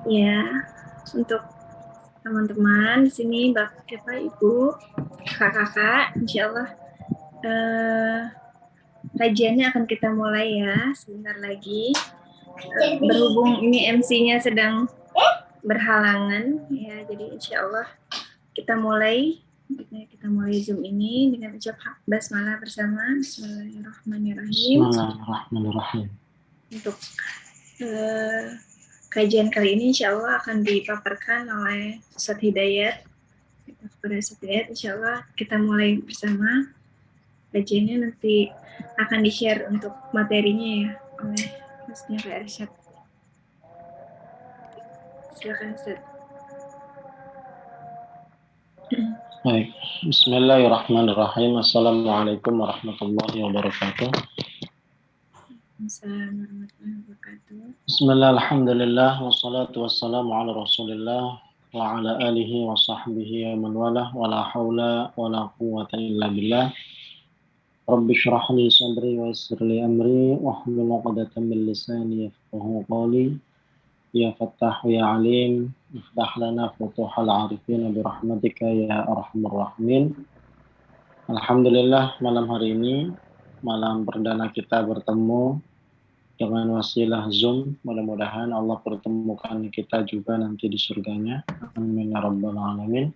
Ya, untuk teman-teman di sini, Bapak, Ibu, kakak-kakak, insya Allah kajiannya akan kita mulai ya sebentar lagi. Berhubung ini MC-nya sedang berhalangan, ya, jadi insya Allah kita mulai Zoom ini dengan ucap basmalah bersama. Bismillahirrahmanirrahim. Bismillahirrahmanirrahim. Untuk kajian kali ini insya Allah akan dipaparkan oleh Ustadz Hidayat. Kepada Ustadz Hidayat, insya Allah kita mulai bersama. Kajiannya nanti akan di-share untuk materinya ya oleh hostnya Pak Arsyad. Silakan Ustadz. Baik. Bismillahirrahmanirrahim. Assalamualaikum warahmatullahi wabarakatuh. Assalamualaikum warahmatullahi wabarakatuh. Bismillah, alhamdulillah, wassalatu wassalamu ala rasulillah wa ala alihi wa sahbihi wa man walah wa la hawla wa la quwwata illa billah. Rabbi shrah li sadri wa yassir li amri wa hlul 'uqdatam min lisani yafqahu qawli. Ya Fattah ya Alim, iftah lana futuhal arifin bi rahmatika ya arhamar rahimin. Alhamdulillah, malam hari ini malam perdana kita bertemu dengan wasilah Zoom. Mudah-mudahan Allah pertemukan kita juga nanti di surganya. Amin ya rabbal alamin.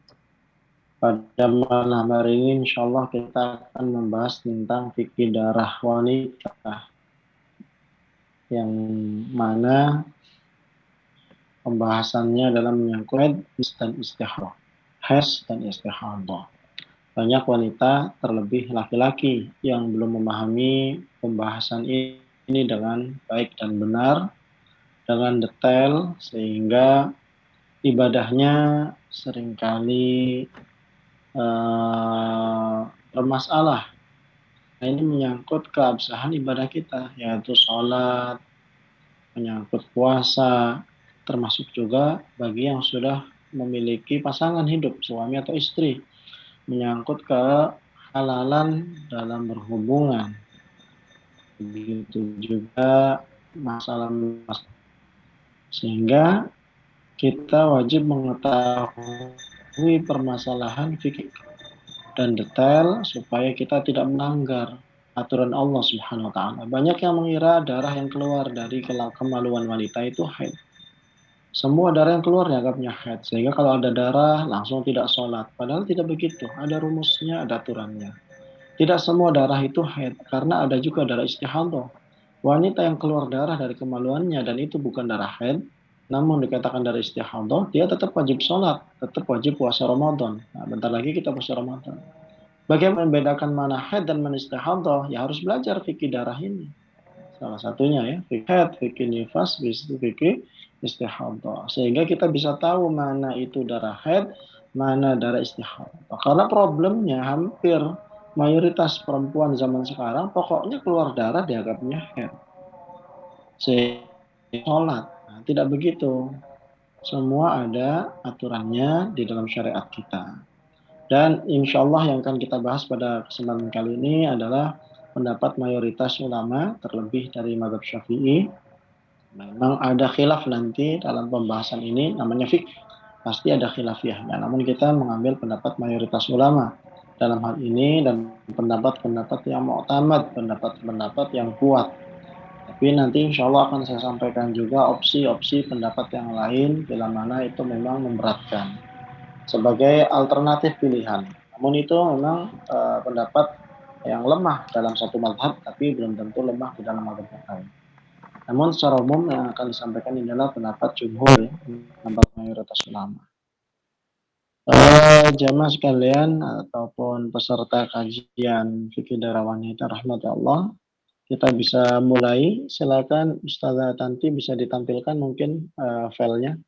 Pada malam hari ini insya Allah kita akan membahas tentang fikih darah wanita, yang mana pembahasannya dalam menyangkut haid dan istihadah. Haid dan istihadah. Banyak wanita, terlebih laki-laki, yang belum memahami pembahasan ini dengan baik dan benar, dengan detail, sehingga ibadahnya seringkali bermasalah. Nah, ini menyangkut keabsahan ibadah kita, yaitu sholat, menyangkut puasa, termasuk juga bagi yang sudah memiliki pasangan hidup, suami atau istri, menyangkut kehalalan dalam berhubungan. Begitu juga masalah, sehingga kita wajib mengetahui permasalahan fikih dan detail supaya kita tidak melanggar aturan Allah Subhanahu wa taala. Banyak yang mengira darah yang keluar dari kemaluan wanita itu haid. Semua darah yang keluar dianggapnya haid, sehingga kalau ada darah langsung tidak sholat. Padahal tidak begitu, ada rumusnya, ada aturannya. Tidak semua darah itu haid, karena ada juga darah istihadah. Wanita yang keluar darah dari kemaluannya dan itu bukan darah haid, namun dikatakan darah istihadah, dia tetap wajib sholat, tetap wajib puasa Ramadan. Nah, bentar lagi kita puasa Ramadan. Bagaimana membedakan mana haid dan mana istihadah? Ya harus belajar fikih darah ini. Salah satunya ya, fikih haid, fikih nifas, fikih istihadah. Sehingga kita bisa tahu mana itu darah haid, mana darah istihadah. Karena problemnya hampir mayoritas perempuan zaman sekarang pokoknya keluar darah dianggapnya haid. Sehingga sholat. Nah, tidak begitu. Semua ada aturannya di dalam syariat kita. Dan insya Allah yang akan kita bahas pada kesempatan kali ini adalah pendapat mayoritas ulama, terlebih dari mazhab Syafi'i. Memang ada khilaf nanti dalam pembahasan ini, namanya fiqh. Pasti ada khilafiyahnya. Namun kita mengambil pendapat mayoritas ulama dalam hal ini, dan pendapat-pendapat yang mu'tamad, pendapat-pendapat yang kuat. Tapi nanti insya Allah akan saya sampaikan juga opsi-opsi pendapat yang lain bila mana itu memang memberatkan, sebagai alternatif pilihan. Namun itu memang pendapat yang lemah dalam satu mazhab, tapi belum tentu lemah di dalam mazhab yang lain. Namun secara umum yang akan disampaikan ini adalah pendapat jumhur, ya, pendapat mayoritas ulama. Jamaah sekalian ataupun peserta kajian fikih darah wanita rahmat Allah, kita bisa mulai. Silakan Ustazah Tanti bisa ditampilkan mungkin filenya.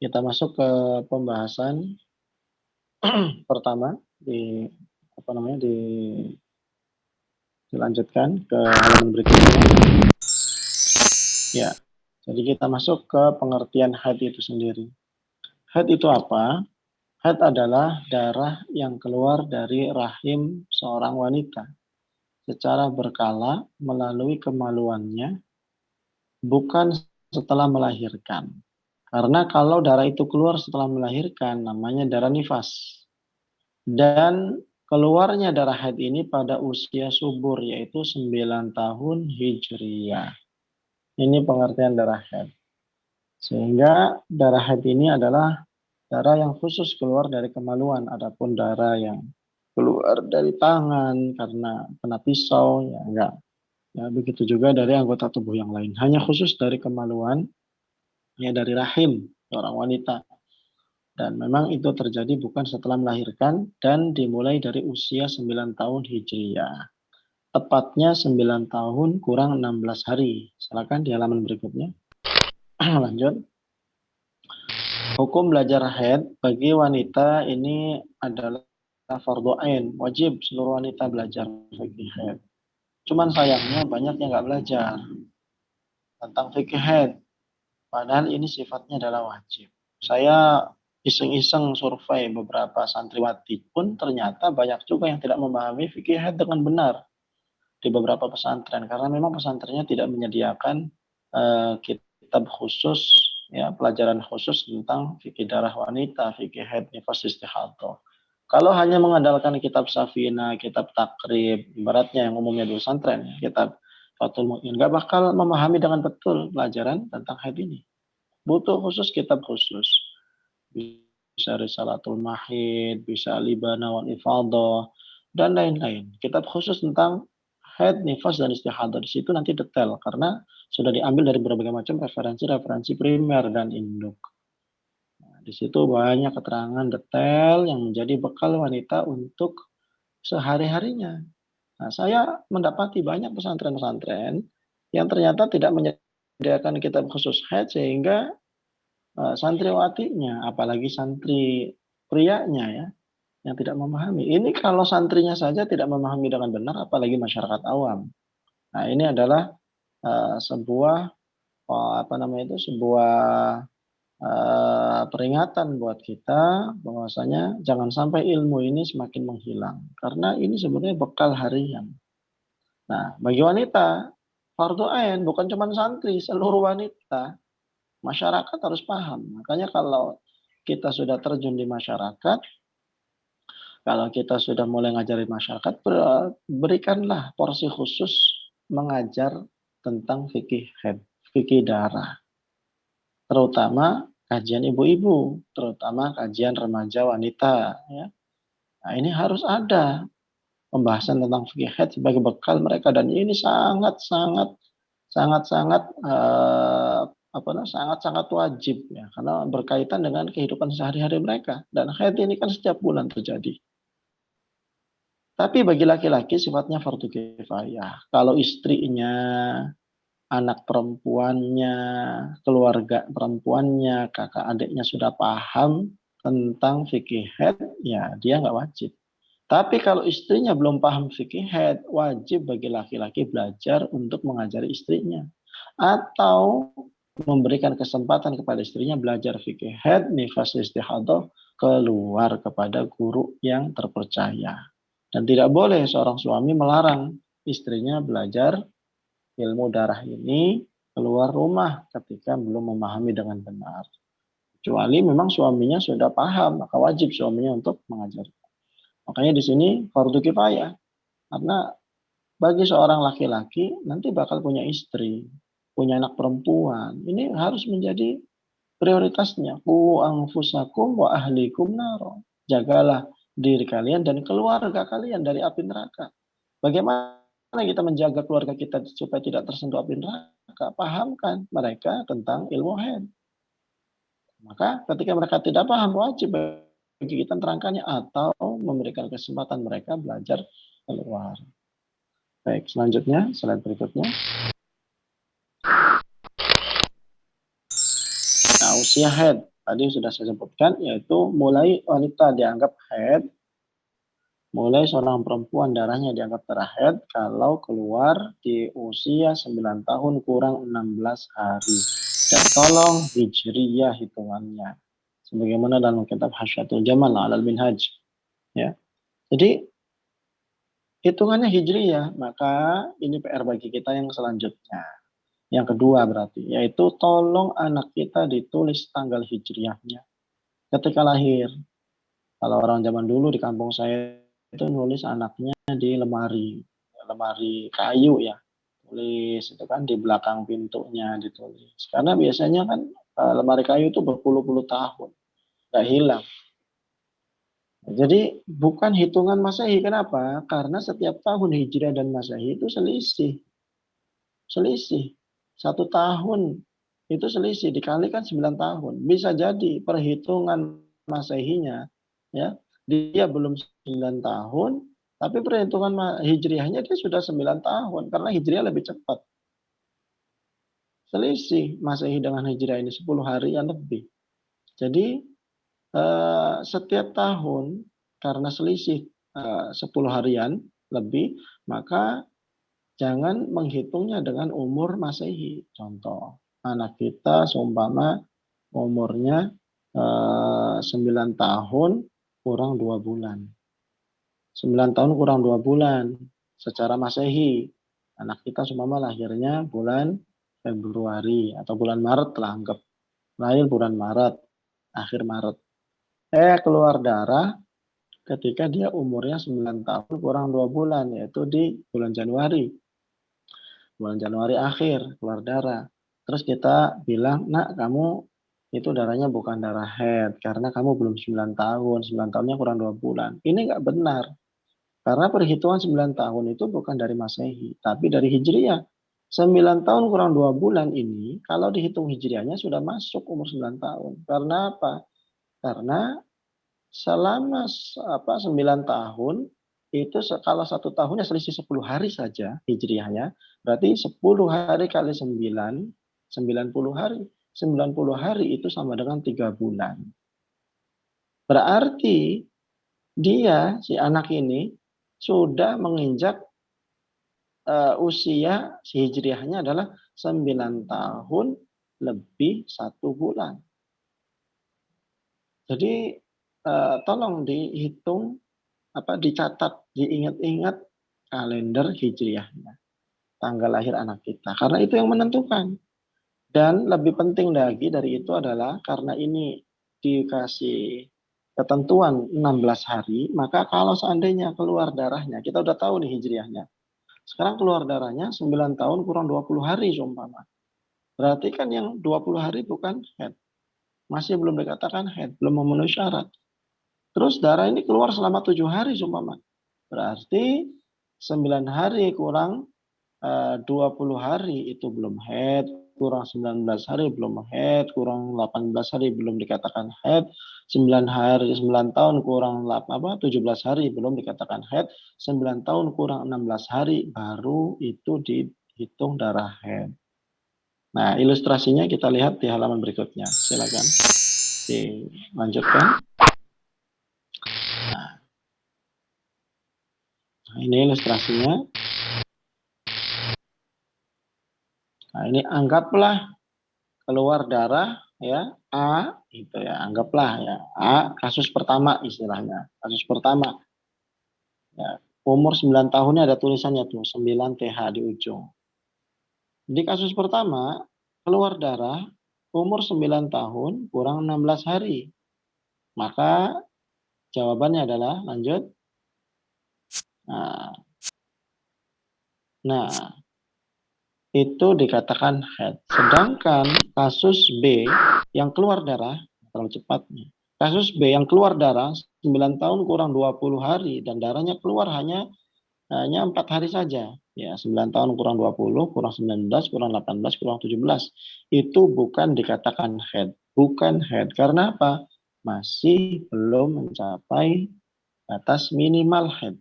Kita masuk ke pembahasan pertama, di apa namanya, dilanjutkan ke halaman berikutnya. Ya, jadi kita masuk ke pengertian haid itu sendiri. Haid itu apa? Haid adalah darah yang keluar dari rahim seorang wanita secara berkala melalui kemaluannya, bukan setelah melahirkan. Karena kalau darah itu keluar setelah melahirkan, namanya darah nifas. Dan keluarnya darah haid ini pada usia subur, yaitu 9 tahun Hijriyah. Ini pengertian darah haid. Sehingga darah haid ini adalah darah yang khusus keluar dari kemaluan. Adapun darah yang keluar dari tangan karena kena pisau, ya enggak. Ya, begitu juga dari anggota tubuh yang lain. Hanya khusus dari kemaluan, ya dari rahim seorang wanita. Dan memang itu terjadi bukan setelah melahirkan dan dimulai dari usia 9 tahun Hijriyah. Tepatnya 9 tahun kurang 16 hari. Silakan di halaman berikutnya. Lanjut. Hukum belajar haid bagi wanita ini adalah fardhu ain, wajib seluruh wanita belajar fikih haid. Cuman sayangnya banyak yang nggak belajar tentang fikih haid. Padahal ini sifatnya adalah wajib. Saya iseng-iseng survei beberapa santriwati pun ternyata banyak juga yang tidak memahami fikih haid dengan benar di beberapa pesantren karena memang pesantrennya tidak menyediakan kitab khusus, ya pelajaran khusus tentang fikih darah wanita, fikih haid, nifas, istihadah. Kalau hanya mengandalkan kitab Safina, kitab Takrib, ibaratnya yang umumnya di pesantren, kitab Fathul Mu'in, nggak bakal memahami dengan betul pelajaran tentang haid ini. Butuh khusus kitab khusus. Bisa Risalatul Mahid, bisa Libana wal Ifadah, dan lain-lain. Kitab khusus tentang haid, nifas, dan istihadah. Di situ nanti detail, karena sudah diambil dari berbagai macam referensi-referensi primer dan induk. Nah, di situ banyak keterangan detail yang menjadi bekal wanita untuk sehari-harinya. Nah, saya mendapati banyak pesantren-pesantren yang ternyata tidak menyediakan kitab khusus haid sehingga santriwatinya, apalagi santri prianya ya, yang tidak memahami. Ini kalau santrinya saja tidak memahami dengan benar, apalagi masyarakat awam. Nah, ini adalah sebuah apa namanya itu sebuah peringatan buat kita bahwasanya jangan sampai ilmu ini semakin menghilang karena ini sebenarnya bekal harian. Nah, bagi wanita fardhu ain bukan cuma santri, seluruh wanita, masyarakat harus paham. Makanya kalau kita sudah terjun di masyarakat, kalau kita sudah mulai ngajarin masyarakat, berikanlah porsi khusus mengajar tentang fikih head, fikih darah. Terutama kajian ibu-ibu, terutama kajian remaja wanita. Ya. Nah, ini harus ada pembahasan tentang fikih head sebagai bekal mereka dan ini sangat-sangat sangat-sangat wajib ya karena berkaitan dengan kehidupan sehari-hari mereka dan haid ini kan setiap bulan terjadi. Tapi bagi laki-laki sifatnya fardu kifayah. Kalau istrinya, anak perempuannya, keluarga perempuannya, kakak adiknya sudah paham tentang fikih haid, ya dia nggak wajib. Tapi kalau istrinya belum paham fikih haid, wajib bagi laki-laki belajar untuk mengajari istrinya. Atau memberikan kesempatan kepada istrinya belajar fikih haid, nifas, istihadah keluar kepada guru yang terpercaya. Dan tidak boleh seorang suami melarang istrinya belajar ilmu darah ini keluar rumah ketika belum memahami dengan benar. Kecuali memang suaminya sudah paham, maka wajib suaminya untuk mengajar. Makanya di sini fardu kifayah. Karena bagi seorang laki-laki nanti bakal punya istri, punya anak perempuan. Ini harus menjadi prioritasnya. Qu anfusakum wa ahlikum naro. Jagalah diri kalian dan keluarga kalian dari api neraka. Bagaimana kita menjaga keluarga kita supaya tidak tersentuh api neraka? Pahamkan mereka tentang ilmu haid. Maka ketika mereka tidak paham, wajib bagi kita terangkannya atau memberikan kesempatan mereka belajar keluar. Baik, selanjutnya, slide berikutnya. Nah, usia haid tadi sudah saya sebutkan, yaitu mulai wanita dianggap haid, mulai seorang perempuan darahnya dianggap darah haid kalau keluar di usia 9 tahun kurang 16 hari. Dan tolong hijriyah hitungannya. Sebagaimana dalam kitab Hasyatul Jamal alal Minhaj. Ya. Jadi hitungannya hijriyah, maka ini PR bagi kita yang selanjutnya. Yang kedua berarti, yaitu tolong anak kita ditulis tanggal hijriyahnya ketika lahir. Kalau orang zaman dulu di kampung saya itu nulis anaknya di lemari kayu ya, tulis itu kan di belakang pintunya ditulis. Karena biasanya kan lemari kayu itu berpuluh-puluh tahun, nggak hilang. Jadi bukan hitungan Masehi. Kenapa? Karena setiap tahun Hijriah dan Masehi itu selisih. Selisih. 1 tahun itu selisih dikalikan 9 tahun. Bisa jadi perhitungan Masehinya ya, dia belum 9 tahun, tapi perhitungan Hijriahnya dia sudah 9 tahun karena Hijriah lebih cepat. Selisih Masehi dengan Hijriah ini 10 hari yang lebih. Jadi setiap tahun karena selisih 10 harian lebih, maka jangan menghitungnya dengan umur Masehi. Contoh, anak kita seumpama umurnya 9 tahun kurang 2 bulan. 9 tahun kurang 2 bulan secara Masehi. Anak kita seumpama lahirnya bulan Februari atau bulan Maret lah, anggap lahir bulan Maret, akhir Maret. Keluar darah ketika dia umurnya 9 tahun kurang 2 bulan, yaitu di bulan Januari. Bulan Januari akhir keluar darah. Terus kita bilang, nak kamu itu darahnya bukan darah head karena kamu belum 9 tahun, 9 tahunnya kurang 2 bulan. Ini nggak benar. Karena perhitungan 9 tahun itu bukan dari Masehi, tapi dari Hijriah. 9 tahun kurang 2 bulan ini, kalau dihitung Hijriahnya sudah masuk umur 9 tahun. Karena apa? Karena selama 9 tahun itu kalau 1 tahunnya selisih 10 hari saja hijriahnya, berarti 10 hari kali 9, 90 hari. 90 hari itu sama dengan 3 bulan. Berarti dia, si anak ini, sudah menginjak usia si hijriahnya adalah 9 tahun lebih 1 bulan. Jadi tolong dihitung, dicatat, diingat-ingat kalender hijriahnya, tanggal lahir anak kita. Karena itu yang menentukan. Dan lebih penting lagi dari itu adalah karena ini dikasih ketentuan 16 hari, maka kalau seandainya keluar darahnya, kita udah tahu nih hijriahnya. Sekarang keluar darahnya 9 tahun kurang 20 hari seumpama. Berarti kan yang 20 hari bukan head. Masih belum dikatakan head, belum memenuhi syarat. Terus darah ini keluar selama 7 hari seumpama. Berarti 9 hari kurang 20 hari itu belum head, kurang 19 hari belum head, kurang 18 hari belum dikatakan head, 9 tahun kurang 17 hari belum dikatakan head, 9 tahun kurang 16 hari baru itu dihitung darah head. Nah, ilustrasinya kita lihat di halaman berikutnya. Silakan dilanjutkan. Nah, ini ilustrasinya. Nah, ini anggaplah keluar darah ya A itu ya, anggaplah ya A kasus pertama istilahnya. Kasus pertama. Ya, umur 9 tahunnya ada tulisannya tuh 9 TH di ujung. Di kasus pertama keluar darah umur 9 tahun kurang 16 hari. Maka jawabannya adalah lanjut. Nah, itu dikatakan head. Sedangkan kasus B yang keluar darah, terlalu cepat nih. Kasus B yang keluar darah 9 tahun kurang 20 hari dan darahnya keluar hanya 4 hari saja. Ya, 9 tahun kurang 20, kurang 19, kurang 18, kurang 17. Itu bukan dikatakan head. Bukan head. Karena apa? Masih belum mencapai batas minimal head.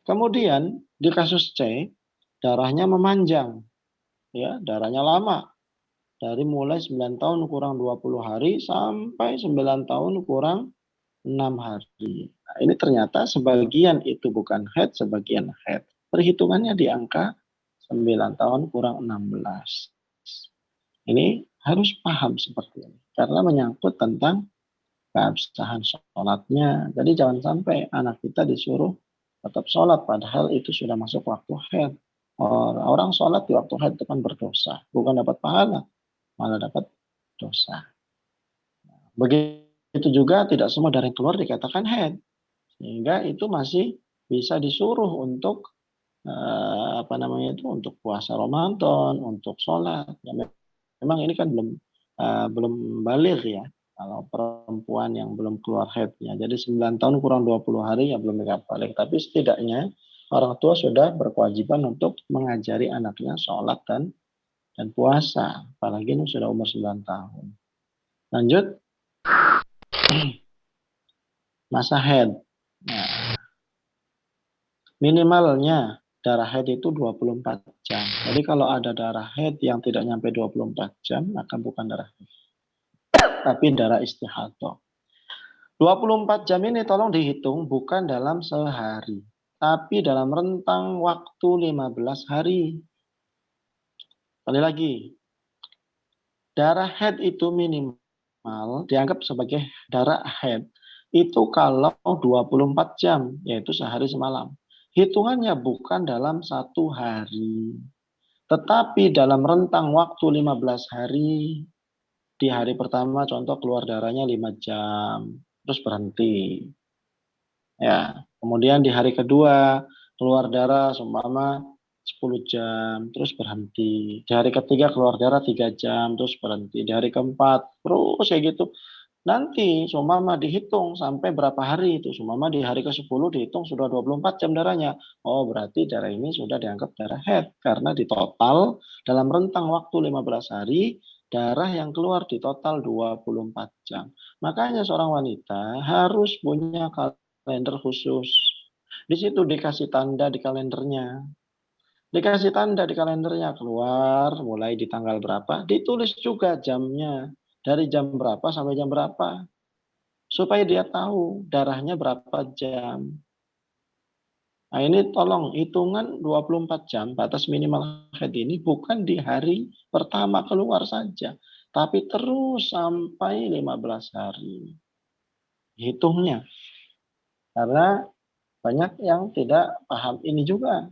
Kemudian di kasus C, darahnya memanjang. Ya, darahnya lama. Dari mulai 9 tahun kurang 20 hari sampai 9 tahun kurang 6 hari. Nah, ini ternyata sebagian itu bukan head, sebagian head. Perhitungannya di angka 9 tahun kurang 16. Ini harus paham seperti ini. Karena menyangkut tentang keabsahan sholatnya. Jadi jangan sampai anak kita disuruh tetap sholat, padahal itu sudah masuk waktu haid. Orang sholat di waktu haid itu kan berdosa, bukan dapat pahala, malah dapat dosa. Begitu juga tidak semua darah yang keluar dikatakan haid, sehingga itu masih bisa disuruh untuk untuk puasa Ramadan, untuk sholat. Ya, memang ini kan belum balik ya. Kalau perempuan yang belum keluar haidnya, jadi 9 tahun kurang 20 hari ya belum balik. Tapi setidaknya orang tua sudah berkewajiban untuk mengajari anaknya sholat dan puasa. Apalagi ini sudah umur 9 tahun. Lanjut, masa haid. Nah, minimalnya darah haid itu 24 jam. Jadi kalau ada darah haid yang tidak nyampe 24 jam, maka bukan darah haid, tapi darah istihadah. 24 jam ini tolong dihitung bukan dalam sehari, tapi dalam rentang waktu 15 hari. Sekali lagi, darah haid itu minimal dianggap sebagai darah haid itu kalau 24 jam, yaitu sehari semalam. Hitungannya bukan dalam satu hari, tetapi dalam rentang waktu 15 hari. Di hari pertama contoh keluar darahnya 5 jam, terus berhenti. Ya, kemudian di hari kedua keluar darah seumpama 10 jam, terus berhenti. Di hari ketiga keluar darah 3 jam, terus berhenti. Di hari keempat, terus kayak gitu. Nanti seumpama dihitung sampai berapa hari itu. Seumpama di hari ke-10 dihitung sudah 24 jam darahnya. Oh, berarti darah ini sudah dianggap darah haid. Karena di total dalam rentang waktu 15 hari, darah yang keluar di total 24 jam. Makanya seorang wanita harus punya kalender khusus. Di situ dikasih tanda di kalendernya. Dikasih tanda di kalendernya keluar mulai di tanggal berapa, ditulis juga jamnya. Dari jam berapa sampai jam berapa. Supaya dia tahu darahnya berapa jam. Nah ini tolong hitungan 24 jam, batas minimal haid ini bukan di hari pertama keluar saja. Tapi terus sampai 15 hari. Hitungnya. Karena banyak yang tidak paham ini juga.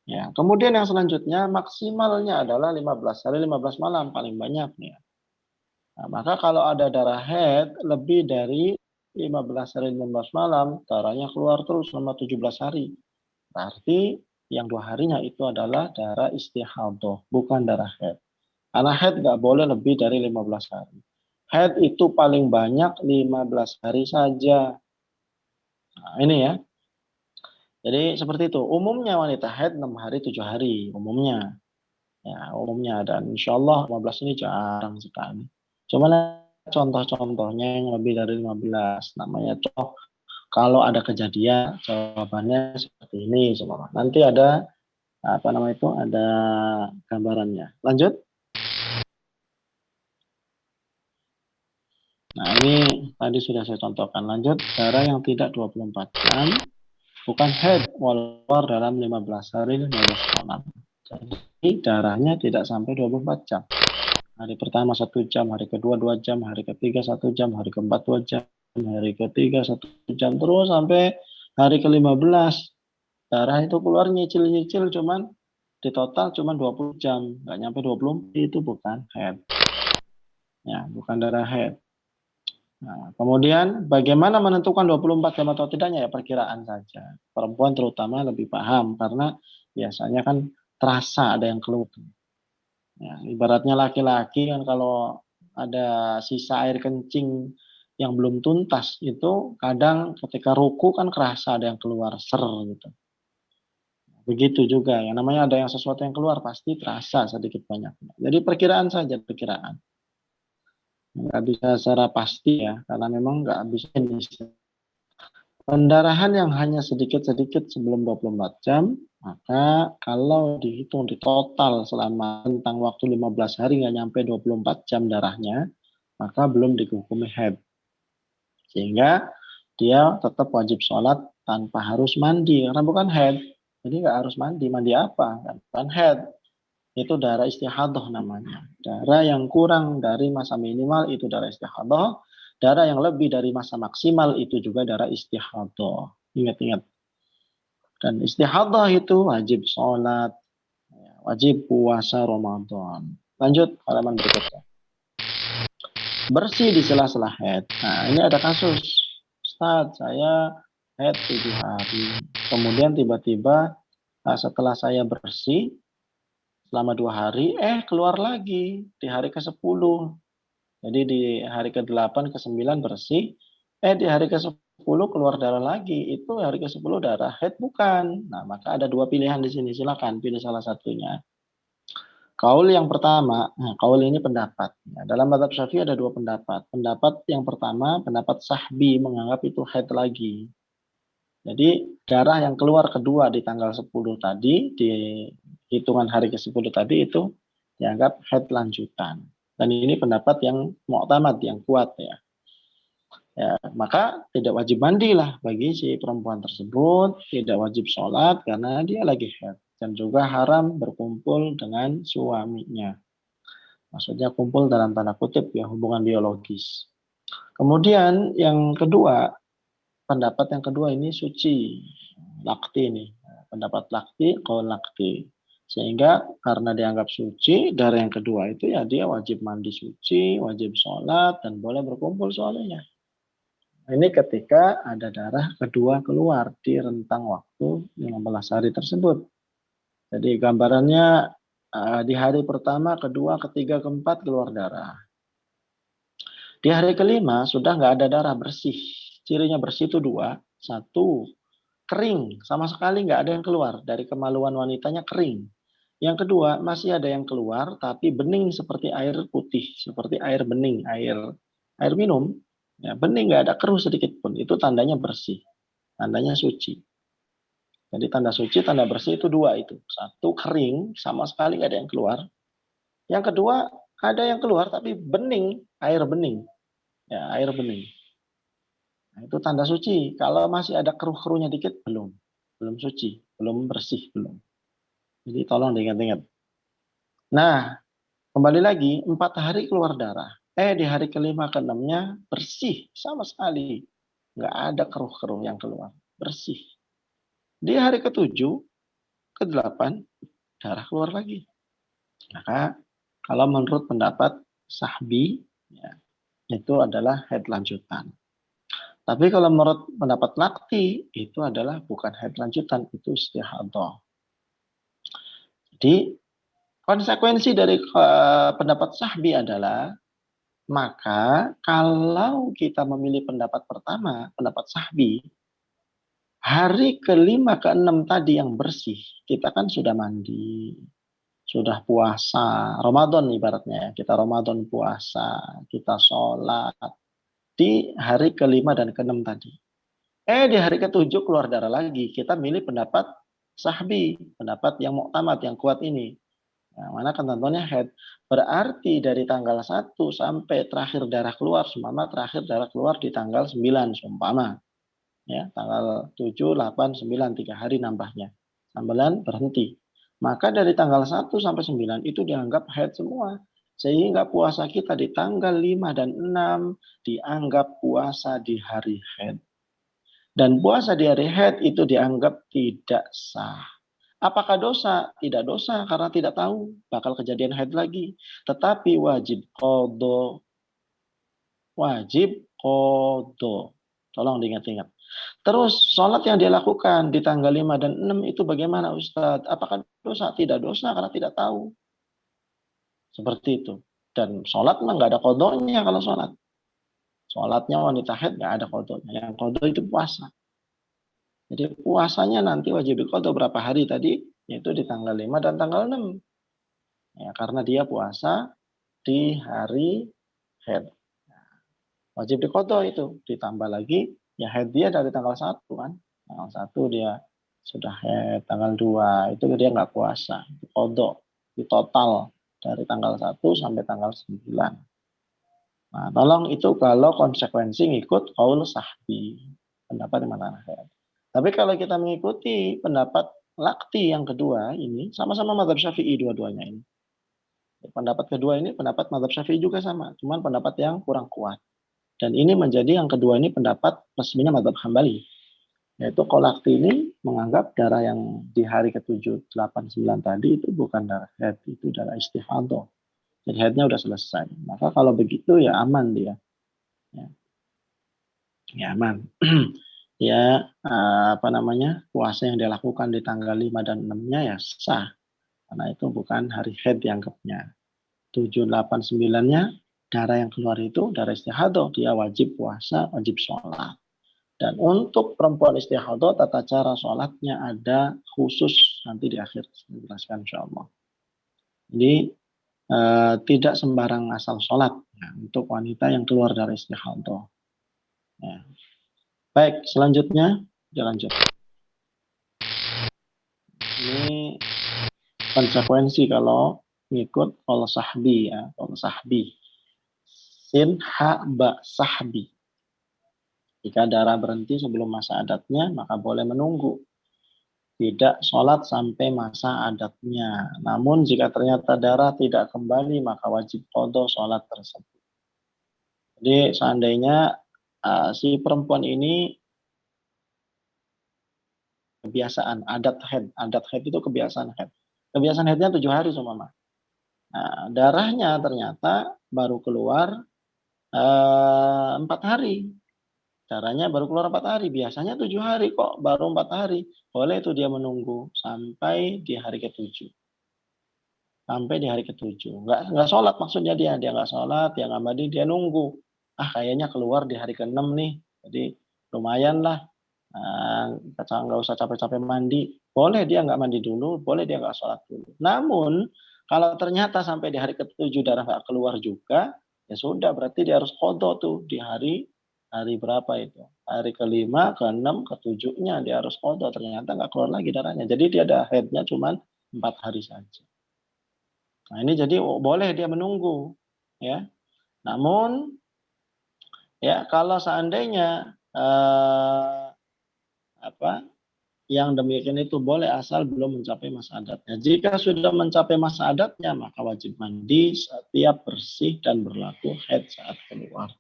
Ya, kemudian yang selanjutnya maksimalnya adalah 15 hari 15 malam paling banyak ya. Nah, maka kalau ada darah haid lebih dari 15 hari 15 malam, darahnya keluar terus selama 17 hari. Berarti yang 2 harinya itu adalah darah istihadah, bukan darah haid. Karena haid nggak boleh lebih dari 15 hari. Haid itu paling banyak 15 hari saja. Nah, ini ya. Jadi seperti itu. Umumnya wanita haid 6 hari 7 hari umumnya. Ya, umumnya dan insya Allah 15 ini jarang sekali. Cuma contoh-contohnya yang lebih dari 15 namanya contoh. Kalau ada kejadian jawabannya seperti ini semua. Nanti ada ada gambarannya. Lanjut. Nah, ini tadi sudah saya contohkan. Lanjut, darah yang tidak 24 jam bukan haid keluar dalam 15 hari 15 malam. Jadi darahnya tidak sampai 24 jam. Hari pertama 1 jam, hari kedua 2 jam, hari ketiga 1 jam, hari keempat 2 jam, hari ketiga 1 jam, terus sampai hari ke-15. Darah itu keluar nyicil-nyicil cuman di total cuman 20 jam, nggak nyampe 20, itu bukan haid. Ya, bukan darah haid. Nah, kemudian bagaimana menentukan 24 jam atau tidaknya ya perkiraan saja. Perempuan terutama lebih paham karena biasanya kan terasa ada yang keluar. Ya, ibaratnya laki-laki kan kalau ada sisa air kencing yang belum tuntas itu kadang ketika ruku kan kerasa ada yang keluar ser gitu. Begitu juga yang namanya ada yang sesuatu yang keluar pasti terasa sedikit banyaknya. Jadi perkiraan saja perkiraan. Nggak bisa secara pasti ya karena memang nggak bisa. Pendarahan yang hanya sedikit-sedikit sebelum 24 jam, maka kalau dihitung di total selama rentang waktu 15 hari nggak nyampe 24 jam darahnya, maka belum dihukumi haid. Sehingga dia tetap wajib sholat tanpa harus mandi, karena bukan haid. Jadi nggak harus mandi. Mandi apa? Bukan haid. Itu darah istihadah namanya. Darah yang kurang dari masa minimal itu darah istihadah. Darah yang lebih dari masa maksimal itu juga darah istihadah. Ingat-ingat. Dan istihadah itu wajib sholat, wajib puasa Ramadan. Lanjut halaman berikutnya. Bersih di sela-sela haid. Nah, ini ada kasus. Ustaz, saya haid 7 hari. Kemudian tiba-tiba setelah saya bersih selama 2 hari, keluar lagi di hari ke-10. Jadi di hari ke-8, ke-9 bersih, di hari ke-10 keluar darah lagi. Itu hari ke-10 darah haid bukan. Nah, maka ada 2 pilihan di sini. Silakan pilih salah satunya. Kaul yang pertama, nah, kaul ini pendapat. Ya, dalam mazhab Syafi'i ada 2 pendapat. Pendapat yang pertama, pendapat Sahbi menganggap itu haid lagi. Jadi darah yang keluar kedua di tanggal 10 tadi, di hitungan hari ke-10 tadi itu dianggap haid lanjutan. Dan ini pendapat yang mu'tamad, yang kuat ya. Ya, maka tidak wajib mandi lah bagi si perempuan tersebut, tidak wajib sholat karena dia lagi haid. Dan juga haram berkumpul dengan suaminya. Maksudnya kumpul dalam tanda kutip ya, hubungan biologis. Kemudian yang kedua, pendapat yang kedua ini suci. Lakti ini. Pendapat lakti, qaul lakti. Sehingga karena dianggap suci, darah yang kedua itu ya dia wajib mandi suci, wajib sholat, dan boleh berkumpul suaminya. Ini ketika ada darah kedua keluar di rentang waktu 15 hari tersebut. Jadi gambarannya di hari pertama, kedua, ketiga, keempat keluar darah. Di hari kelima sudah nggak ada darah bersih. Cirinya bersih itu 2. 1, kering. Sama sekali nggak ada yang keluar. Dari kemaluan wanitanya kering. Yang kedua, masih ada yang keluar tapi bening seperti air putih. Seperti air bening, air minum. Ya, bening, nggak ada keruh sedikit pun. Itu tandanya bersih. Tandanya suci. Jadi tanda suci, tanda bersih itu 2 itu. 1, kering, sama sekali nggak ada yang keluar. Yang kedua, ada yang keluar tapi bening, air bening. Ya, air bening. Nah, itu tanda suci. Kalau masih ada keruh-keruhnya dikit, belum. Belum suci, belum bersih, belum. Jadi tolong diingat-ingat. Nah, kembali lagi, 4 hari keluar darah. Di hari kelima ke enamnya bersih sama sekali. Nggak ada keruh-keruh yang keluar. Bersih. Di hari ke-7, ke-8, darah keluar lagi. Maka kalau menurut pendapat Sahbi, ya, itu adalah haid lanjutan. Tapi kalau menurut pendapat Lakti, itu adalah bukan haid lanjutan, itu istihadah. Jadi konsekuensi dari pendapat Sahbi adalah, maka kalau kita memilih pendapat pertama, pendapat Sahbi, hari kelima ke enam tadi yang bersih, kita kan sudah mandi, sudah puasa, Ramadan ibaratnya, kita Ramadan puasa, kita sholat, di hari kelima dan keenam tadi. Di hari ketujuh keluar darah lagi, kita milih pendapat Sahbi, pendapat yang muktamad, yang kuat ini. Nah, mana ketentuannya haid. Berarti dari tanggal 1 sampai terakhir darah keluar, seumpama terakhir darah keluar di tanggal 9, seumpama. Ya, tanggal 7, 8, 9, 3 hari nambahnya. 9 berhenti. Maka dari tanggal 1 sampai 9 itu dianggap haid semua. Sehingga puasa kita di tanggal 5 dan 6 dianggap puasa di hari haid. Dan puasa di hari haid itu dianggap tidak sah. Apakah dosa? Tidak dosa karena tidak tahu bakal kejadian haid lagi. Tetapi wajib qadha. Wajib qadha. Tolong diingat-ingat. Terus sholat yang dia lakukan di tanggal 5 dan 6 itu bagaimana Ustadz? Apakah dosa? Tidak dosa karena tidak tahu. Seperti itu. Dan sholat mah nggak ada qadhanya kalau sholat. Sholatnya wanita haid nggak ada qadhanya. Yang qadha itu puasa. Jadi puasanya nanti wajib diqadha berapa hari tadi? Yaitu di tanggal 5 dan tanggal 6. Ya, karena dia puasa di hari haid. Wajib diqadha itu. Ditambah lagi, ya haid dia dari tanggal 1 kan. Tanggal 1 dia sudah haid, tanggal 2 itu dia nggak puasa. Diqadha, di total dari tanggal 1 sampai tanggal 9. Nah, tolong itu kalau konsekuensi ngikut qaul Sahbi. Pendapat yang mana haid. Tapi kalau kita mengikuti pendapat Lakti yang kedua ini, sama-sama mazhab Syafi'i dua-duanya ini. Pendapat kedua ini pendapat mazhab Syafi'i juga sama, cuman pendapat yang kurang kuat. Dan ini menjadi yang kedua ini pendapat resminya mazhab Hambali. Yaitu Qolakti ini menganggap darah yang di hari ke-7, 8, 9 tadi itu bukan darah haid, itu darah istihadah. Jadi haidnya udah selesai. Maka kalau begitu ya aman dia. Ya, ya aman. Ya puasa yang dilakukan di tanggal 5 dan 6-nya ya sah. Karena itu bukan hari haid dianggapnya. 7, 8, 9-nya darah yang keluar itu darah istihadah. Dia wajib puasa, wajib sholat. Dan untuk perempuan istihadah, tata cara sholatnya ada khusus nanti di akhir saya jelaskan insya Allah. Jadi tidak sembarang asal sholat ya, untuk wanita yang keluar dari istihadah. Ya. Baik, selanjutnya dilanjut. Ini konsekuensi kalau ngikut qol sahbi ya, qol sahbi. Sin ha ba sahbi. Jika darah berhenti sebelum masa adatnya, maka boleh menunggu. Tidak sholat sampai masa adatnya. Namun jika ternyata darah tidak kembali, maka wajib qadha sholat tersebut. Jadi seandainya si perempuan ini kebiasaan adat haid itu kebiasaan haid. Kebiasaan haidnya 7 hari seumpama. Nah, darahnya ternyata baru keluar 4 hari. Darahnya baru keluar 4 hari. Biasanya 7 hari kok, baru 4 hari. Boleh itu dia menunggu sampai di hari ke-7. Sampai di hari ke-7. Nggak sholat maksudnya dia nggak sholat, dia nggak mandi, dia nunggu. Kayaknya keluar di hari ke-6 nih. Jadi lumayan lah. Nggak usah capek-capek mandi. Boleh dia nggak mandi dulu, boleh dia nggak sholat dulu. Namun kalau ternyata sampai di hari ke-7 darah nggak keluar juga, ya sudah berarti dia harus qadha tuh di hari berapa itu? Hari ke-5, ke-6, ke-7-nya dia harus qadha. Ternyata nggak keluar lagi darahnya. Jadi dia ada haidnya cuma 4 hari saja. Nah ini jadi boleh dia menunggu, ya. Namun ya kalau seandainya yang demikian itu boleh asal belum mencapai masa adatnya. Jika sudah mencapai masa adatnya, maka wajib mandi setiap bersih dan berlaku haid saat keluar.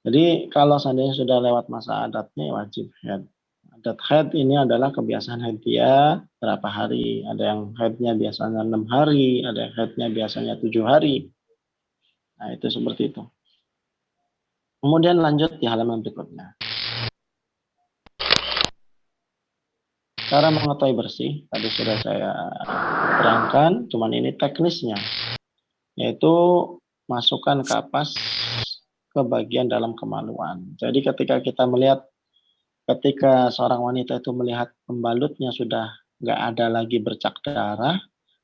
Jadi kalau seandainya sudah lewat masa adatnya, wajib haid. Adat haid ini adalah kebiasaan haid dia berapa hari. Ada yang haidnya biasanya 6 hari, ada yang haidnya biasanya 7 hari. Nah itu seperti itu. Kemudian lanjut di halaman berikutnya. Cara mengetahui bersih, tadi sudah saya terangkan, cuman ini teknisnya. Yaitu masukkan kapas ke bagian dalam kemaluan. Jadi ketika seorang wanita itu melihat pembalutnya sudah nggak ada lagi bercak darah,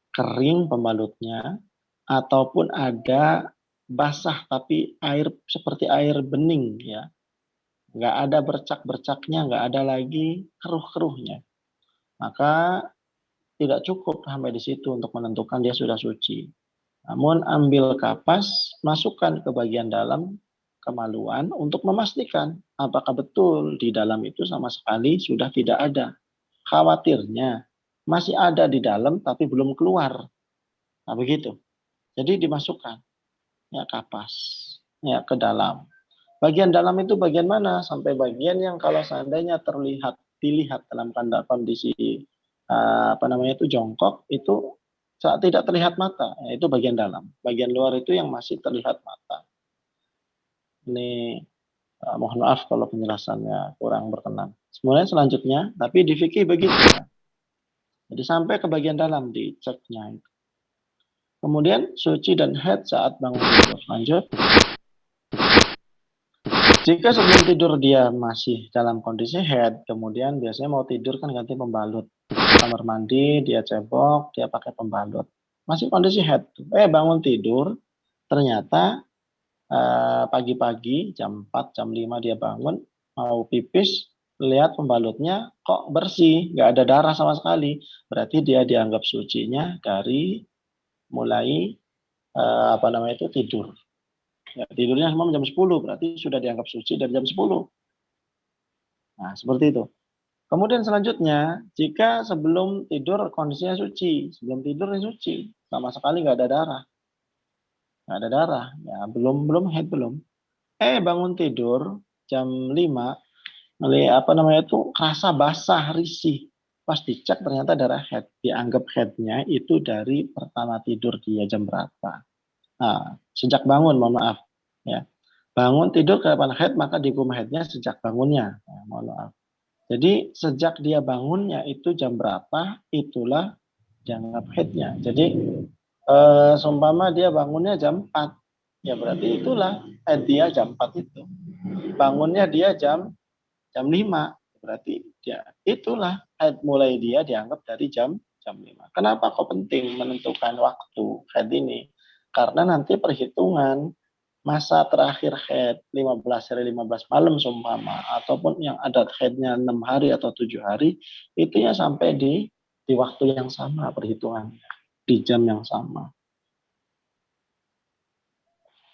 kering pembalutnya, ataupun ada basah tapi seperti air bening ya, nggak ada bercak-bercaknya, nggak ada lagi keruh-keruhnya, maka tidak cukup sampai di situ untuk menentukan dia sudah suci. Namun ambil kapas, masukkan ke bagian dalam kemaluan untuk memastikan apakah betul di dalam itu sama sekali sudah tidak ada. Khawatirnya masih ada di dalam tapi belum keluar. Nah begitu. Jadi dimasukkan ya kapas ya ke dalam. Bagian dalam itu bagian mana? Sampai bagian yang kalau seandainya dilihat dalam kondisi itu jongkok itu saat tidak terlihat mata, itu bagian dalam. Bagian luar itu yang masih terlihat mata. Ini mohon maaf kalau penjelasannya kurang berkenan. Kemudian selanjutnya, tapi di fikih begitu ya. Jadi sampai ke bagian dalam diceknya itu. Kemudian suci dan haid saat bangun tidur. Lanjut. Jika sebelum tidur dia masih dalam kondisi haid, kemudian biasanya mau tidur kan ganti pembalut. Kamar mandi, dia cebok, dia pakai pembalut. Masih kondisi haid. Bangun tidur, ternyata pagi-pagi jam 4, jam 5 dia bangun, mau pipis, lihat pembalutnya kok bersih, nggak ada darah sama sekali. Berarti dia dianggap sucinya dari mulai tidur. Ya, tidurnya cuma jam 10, berarti sudah dianggap suci dari jam 10. Nah, seperti itu. Kemudian selanjutnya, jika sebelum tidur kondisinya suci, sebelum tidur suci, sama sekali nggak ada darah. Nggak ada darah, ya belum haid belum. Bangun tidur jam 5, kerasa basah, risih. Pas dicek ternyata darah haid. Dianggap haidnya itu dari pertama tidur dia jam berapa. Nah, sejak bangun, mohon maaf. Ya. Bangun tidur kapan haid, maka dihukum haidnya sejak bangunnya. Nah, mohon maaf. Jadi sejak dia bangunnya itu jam berapa, itulah dianggap haidnya. Jadi seumpama dia bangunnya jam 4, ya berarti itulah haid dia jam 4 itu. Bangunnya dia jam 5, berarti dia itulah haid mulai dia dianggap dari jam 5. Kenapa kok penting menentukan waktu haid ini? Karena nanti perhitungan masa terakhir haid 15 hari 15 malam seumpama, ataupun yang ada haidnya 6 hari atau 7 hari, itu ya sampai di waktu yang sama perhitungannya, di jam yang sama.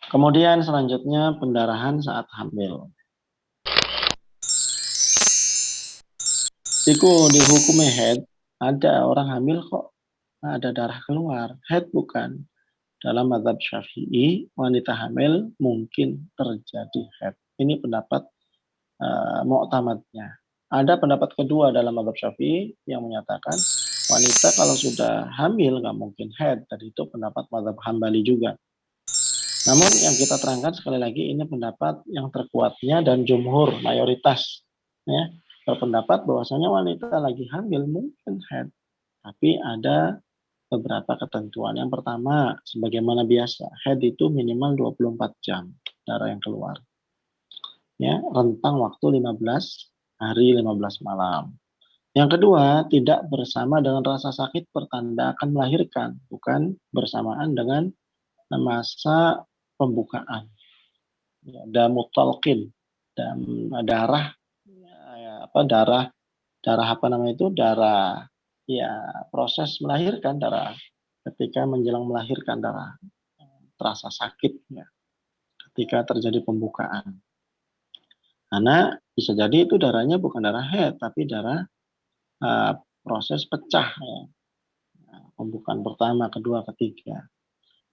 Kemudian selanjutnya pendarahan saat hamil. Iku dihukumi haid, ada orang hamil kok ada darah keluar, haid bukan. Dalam mazhab Syafi'i, wanita hamil mungkin terjadi haid. Ini pendapat mu'tamadnya. Ada pendapat kedua dalam mazhab Syafi'i yang menyatakan wanita kalau sudah hamil nggak mungkin haid. Dan itu pendapat mazhab Hambali juga. Namun yang kita terangkan sekali lagi ini pendapat yang terkuatnya dan jumhur mayoritas ya berpendapat bahwasanya wanita lagi hamil mungkin haid, tapi ada beberapa ketentuan. Yang pertama, sebagaimana biasa, haid itu minimal 24 jam darah yang keluar. Ya, rentang waktu 15 hari 15 malam. Yang kedua, tidak bersama dengan rasa sakit pertanda akan melahirkan, bukan bersamaan dengan masa pembukaan. Ya, damu talqin, darah darah apa namanya itu darah ya proses melahirkan, darah ketika menjelang melahirkan, darah terasa sakit ya ketika terjadi pembukaan, karena bisa jadi itu darahnya bukan darah haid tapi darah proses pecah ya. Pembukaan pertama, kedua, ketiga.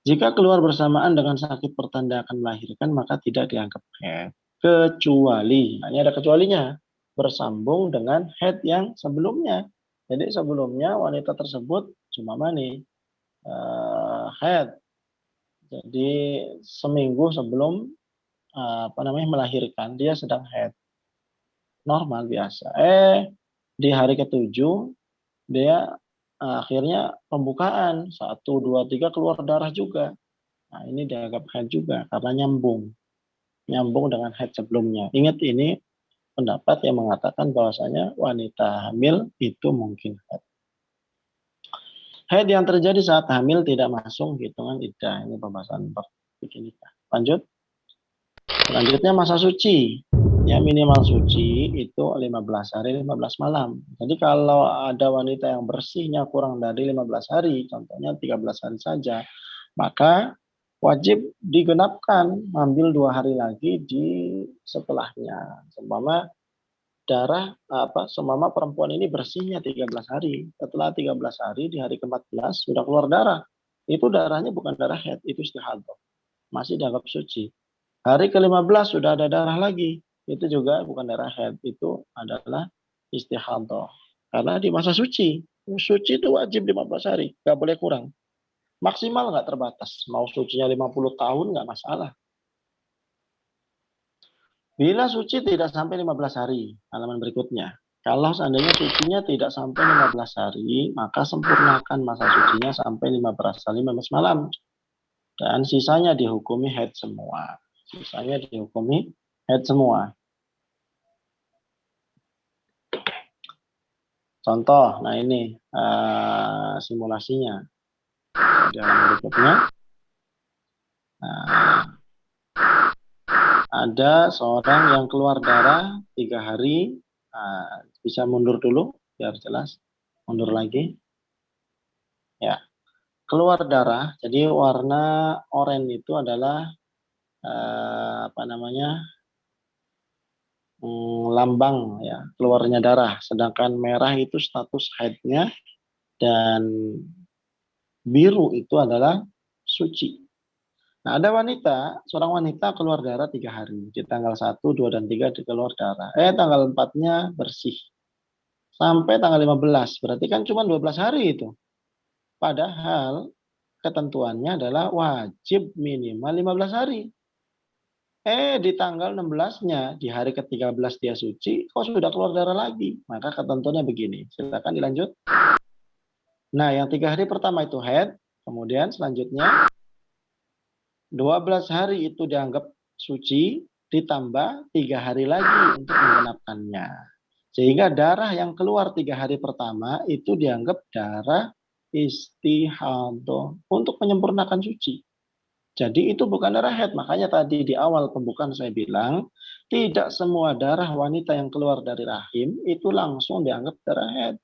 Jika keluar bersamaan dengan sakit pertanda akan melahirkan maka tidak dianggap haid, kecuali, ini ada kecualinya, bersambung dengan haid yang sebelumnya. Jadi sebelumnya wanita tersebut cuma haid. Jadi seminggu sebelum melahirkan dia sedang haid. Normal biasa. Di hari ketujuh dia akhirnya pembukaan 1, 2, 3 keluar darah juga. Nah, ini dianggap haid juga karena nyambung dengan haid sebelumnya. Ingat ini pendapat yang mengatakan bahwasanya wanita hamil itu mungkin haid. Haid yang terjadi saat hamil tidak masuk hitungan iddah. Ini pembahasan begini. Lanjut. Selanjutnya masa suci. Ya minimal suci itu 15 hari 15 malam. Jadi kalau ada wanita yang bersihnya kurang dari 15 hari, contohnya 13 hari saja, maka wajib digenapkan, ambil 2 hari lagi di setelahnya. Seumpama perempuan ini bersihnya 13 hari. Setelah 13 hari di hari ke-14 sudah keluar darah. Itu darahnya bukan darah haid, itu istihadah. Masih dianggap suci. Hari ke-15 sudah ada darah lagi. Itu juga bukan darah haid, itu adalah istihadah. Karena di masa suci. Suci itu wajib 15 hari, nggak boleh kurang. Maksimal nggak terbatas. Mau sucinya 50 tahun nggak masalah. Bila suci tidak sampai 15 hari, halaman berikutnya. Kalau seandainya sucinya tidak sampai 15 hari, maka sempurnakan masa sucinya sampai 15 hari 15 malam. Dan sisanya dihukumi haid semua. Contoh, nah ini simulasinya. Di halaman berikutnya. Nah, ada seorang yang keluar darah 3 hari. Bisa mundur dulu, biar jelas. Mundur lagi. Ya, keluar darah. Jadi warna oranye itu adalah lambang ya keluarnya darah, sedangkan merah itu status haidnya dan biru itu adalah suci. Nah, ada seorang wanita keluar darah 3 hari. Di tanggal 1, 2, dan 3 di keluar darah. Tanggal 4-nya bersih. Sampai tanggal 15, berarti kan cuma 12 hari itu. Padahal ketentuannya adalah wajib minimal 15 hari. Di tanggal 16-nya, di hari ke-13 dia suci, kok sudah keluar darah lagi. Maka ketentuannya begini. Silakan dilanjut. Nah, yang 3 hari pertama itu haid. Kemudian selanjutnya 12 hari itu dianggap suci, ditambah 3 hari lagi untuk menggenapkannya. Sehingga darah yang keluar 3 hari pertama itu dianggap darah istihadah untuk menyempurnakan suci. Jadi itu bukan darah haid. Makanya tadi di awal pembukaan saya bilang, tidak semua darah wanita yang keluar dari rahim itu langsung dianggap darah haid.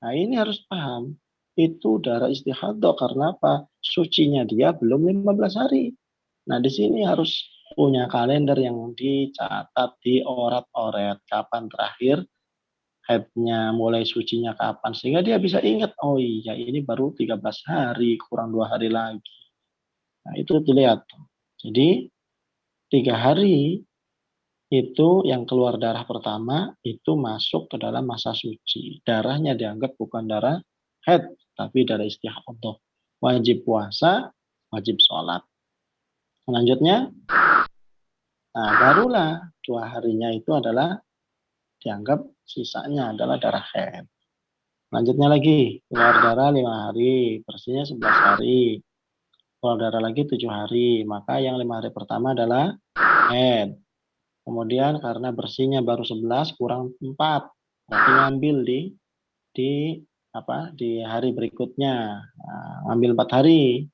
Nah, ini harus paham. Itu darah istihadah karena apa? Sucinya dia belum 15 hari. Nah, di sini harus punya kalender yang dicatat, dioret-oret. Kapan terakhir haidnya, mulai sucinya kapan. Sehingga dia bisa ingat, oh iya ini baru 13 hari, kurang 2 hari lagi. Nah, itu dilihat. Jadi 3 hari itu yang keluar darah pertama itu masuk ke dalam masa suci. Darahnya dianggap bukan darah haid, tapi darah istihadah. Wajib puasa, wajib sholat. Selanjutnya, nah barulah 2 harinya itu adalah dianggap sisanya adalah darah haid. Lanjutnya lagi, keluar darah 5 hari, bersihnya 11 hari. Keluar darah lagi 7 hari, maka yang 5 hari pertama adalah haid. Kemudian karena bersihnya baru 11 kurang 4, berarti ngambil di hari berikutnya. Nah, ngambil 4 hari.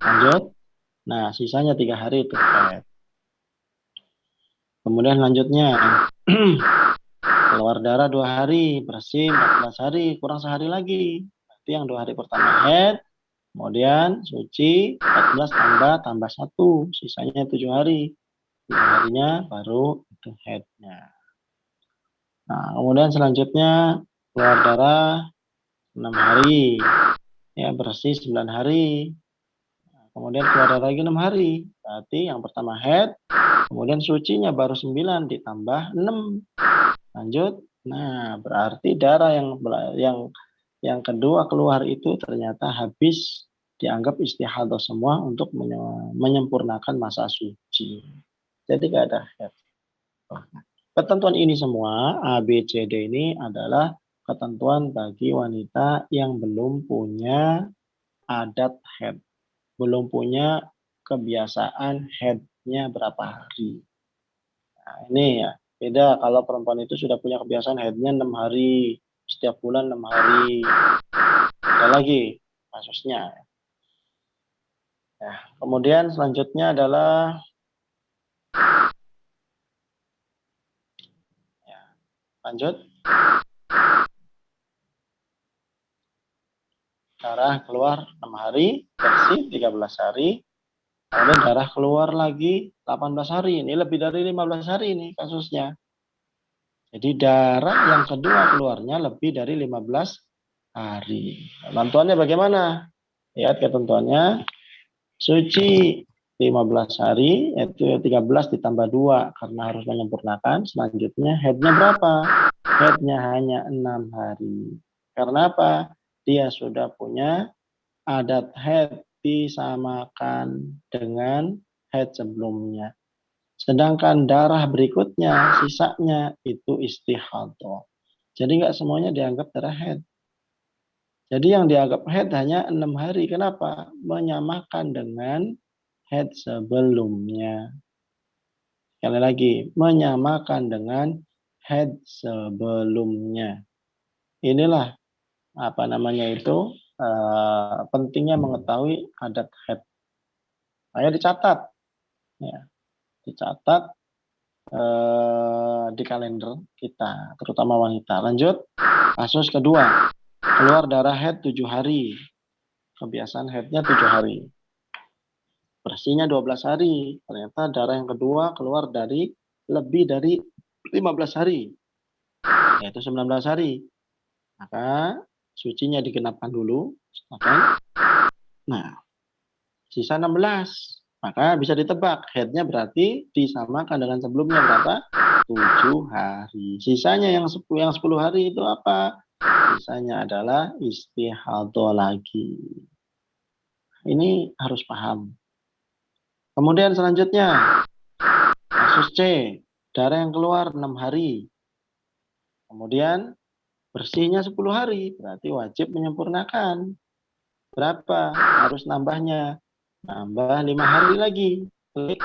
Lanjut. Nah, sisanya 3 hari itu haid. Kemudian lanjutnya keluar darah 2 hari, bersih 14 hari, kurang sehari lagi. Berarti yang 2 hari pertama haid, kemudian suci 14 tambah 1, sisanya 7 hari. 7 harinya baru itu haidnya. Nah, kemudian selanjutnya keluar darah 6 hari, ya bersih 9 hari. Kemudian keluar darah lagi 6 hari. Berarti yang pertama haid, kemudian sucinya baru 9 ditambah 6. Lanjut. Nah, berarti darah yang kedua keluar itu ternyata habis dianggap istihadah semua untuk menyempurnakan masa suci. Jadi tidak ada haid. Ketentuan ini semua A, B, C, D ini adalah ketentuan bagi wanita yang belum punya adat haid, belum punya kebiasaan haidnya berapa hari. Nah, ini ya beda kalau perempuan itu sudah punya kebiasaan haidnya 6 hari, setiap bulan 6 hari. Ada lagi kasusnya. Nah, kemudian selanjutnya adalah ya, lanjut. Darah keluar 6 hari, bersih 13 hari. Kemudian darah keluar lagi 18 hari. Ini lebih dari 15 hari ini kasusnya. Jadi darah yang kedua keluarnya lebih dari 15 hari. Ketentuannya bagaimana? Lihat ketentuannya. Suci 15 hari, yaitu 13 ditambah 2 karena harus menyempurnakan. Selanjutnya haidnya berapa? Haidnya hanya 6 hari. Karena apa? Dia sudah punya adat haid disamakan dengan haid sebelumnya. Sedangkan darah berikutnya, sisanya itu istihadah. Jadi nggak semuanya dianggap darah haid. Jadi yang dianggap haid hanya 6 hari. Kenapa? Menyamakan dengan haid sebelumnya. Sekali lagi, menyamakan dengan haid sebelumnya. Inilah apa namanya itu pentingnya mengetahui adat haid. Saya dicatat, ya, dicatat di kalender kita, terutama wanita. Lanjut, kasus kedua, keluar darah haid 7 hari. Kebiasaan haidnya 7 hari. Bersihnya 12 hari. Ternyata darah yang kedua keluar dari lebih dari 15 hari, yaitu 19 hari. Maka sucinya digenapkan dulu. Nah, sisa 16. Maka bisa ditebak, headnya berarti disamakan dengan sebelumnya berapa? 7 hari. Sisanya yang 10 hari itu apa? Sisanya adalah istihadah lagi. Ini harus paham. Kemudian selanjutnya, kasus C, darah yang keluar 6 hari. Kemudian bersihnya 10 hari, berarti wajib menyempurnakan. Berapa? Harus nambahnya. Nambah 5 hari lagi. Klik.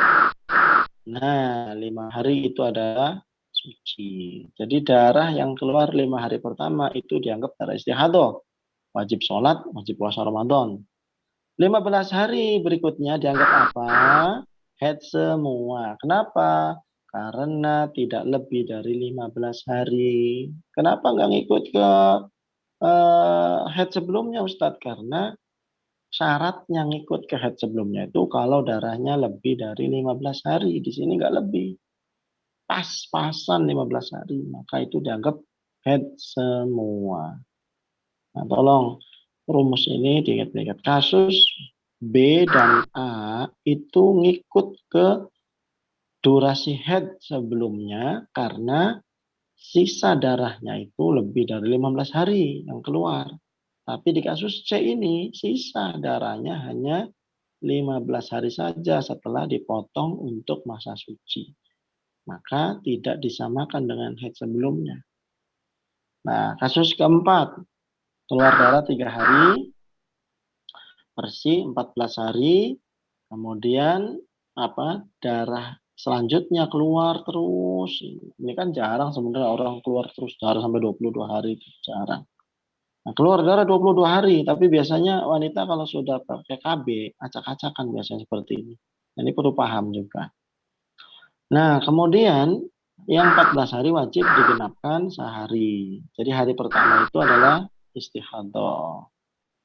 Nah, 5 hari itu adalah suci. Jadi darah yang keluar 5 hari pertama itu dianggap darah istihadah. Wajib sholat, wajib puasa Ramadan. 15 hari berikutnya dianggap apa? Haid semua. Kenapa? Karena tidak lebih dari 15 hari. Kenapa nggak ngikut ke haid sebelumnya Ustadz? Karena syaratnya ngikut ke haid sebelumnya itu kalau darahnya lebih dari 15 hari. Di sini nggak lebih. Pas-pasan 15 hari. Maka itu dianggap haid semua. Nah, tolong rumus ini diingat-ingat. Kasus B dan A itu ngikut ke durasi haid sebelumnya karena sisa darahnya itu lebih dari 15 hari yang keluar. Tapi di kasus C ini sisa darahnya hanya 15 hari saja setelah dipotong untuk masa suci. Maka tidak disamakan dengan haid sebelumnya. Nah, kasus keempat, keluar darah 3 hari, bersih 14 hari, kemudian darah selanjutnya keluar terus. Ini kan jarang sebenarnya orang keluar terus darah sampai 22 hari, itu jarang. Nah, keluar darah 22 hari, tapi biasanya wanita kalau sudah pakai KB, acak-acakan biasanya seperti ini. Ini perlu paham juga. Nah, kemudian yang 14 hari wajib digenapkan sehari. Jadi hari pertama itu adalah istihadah,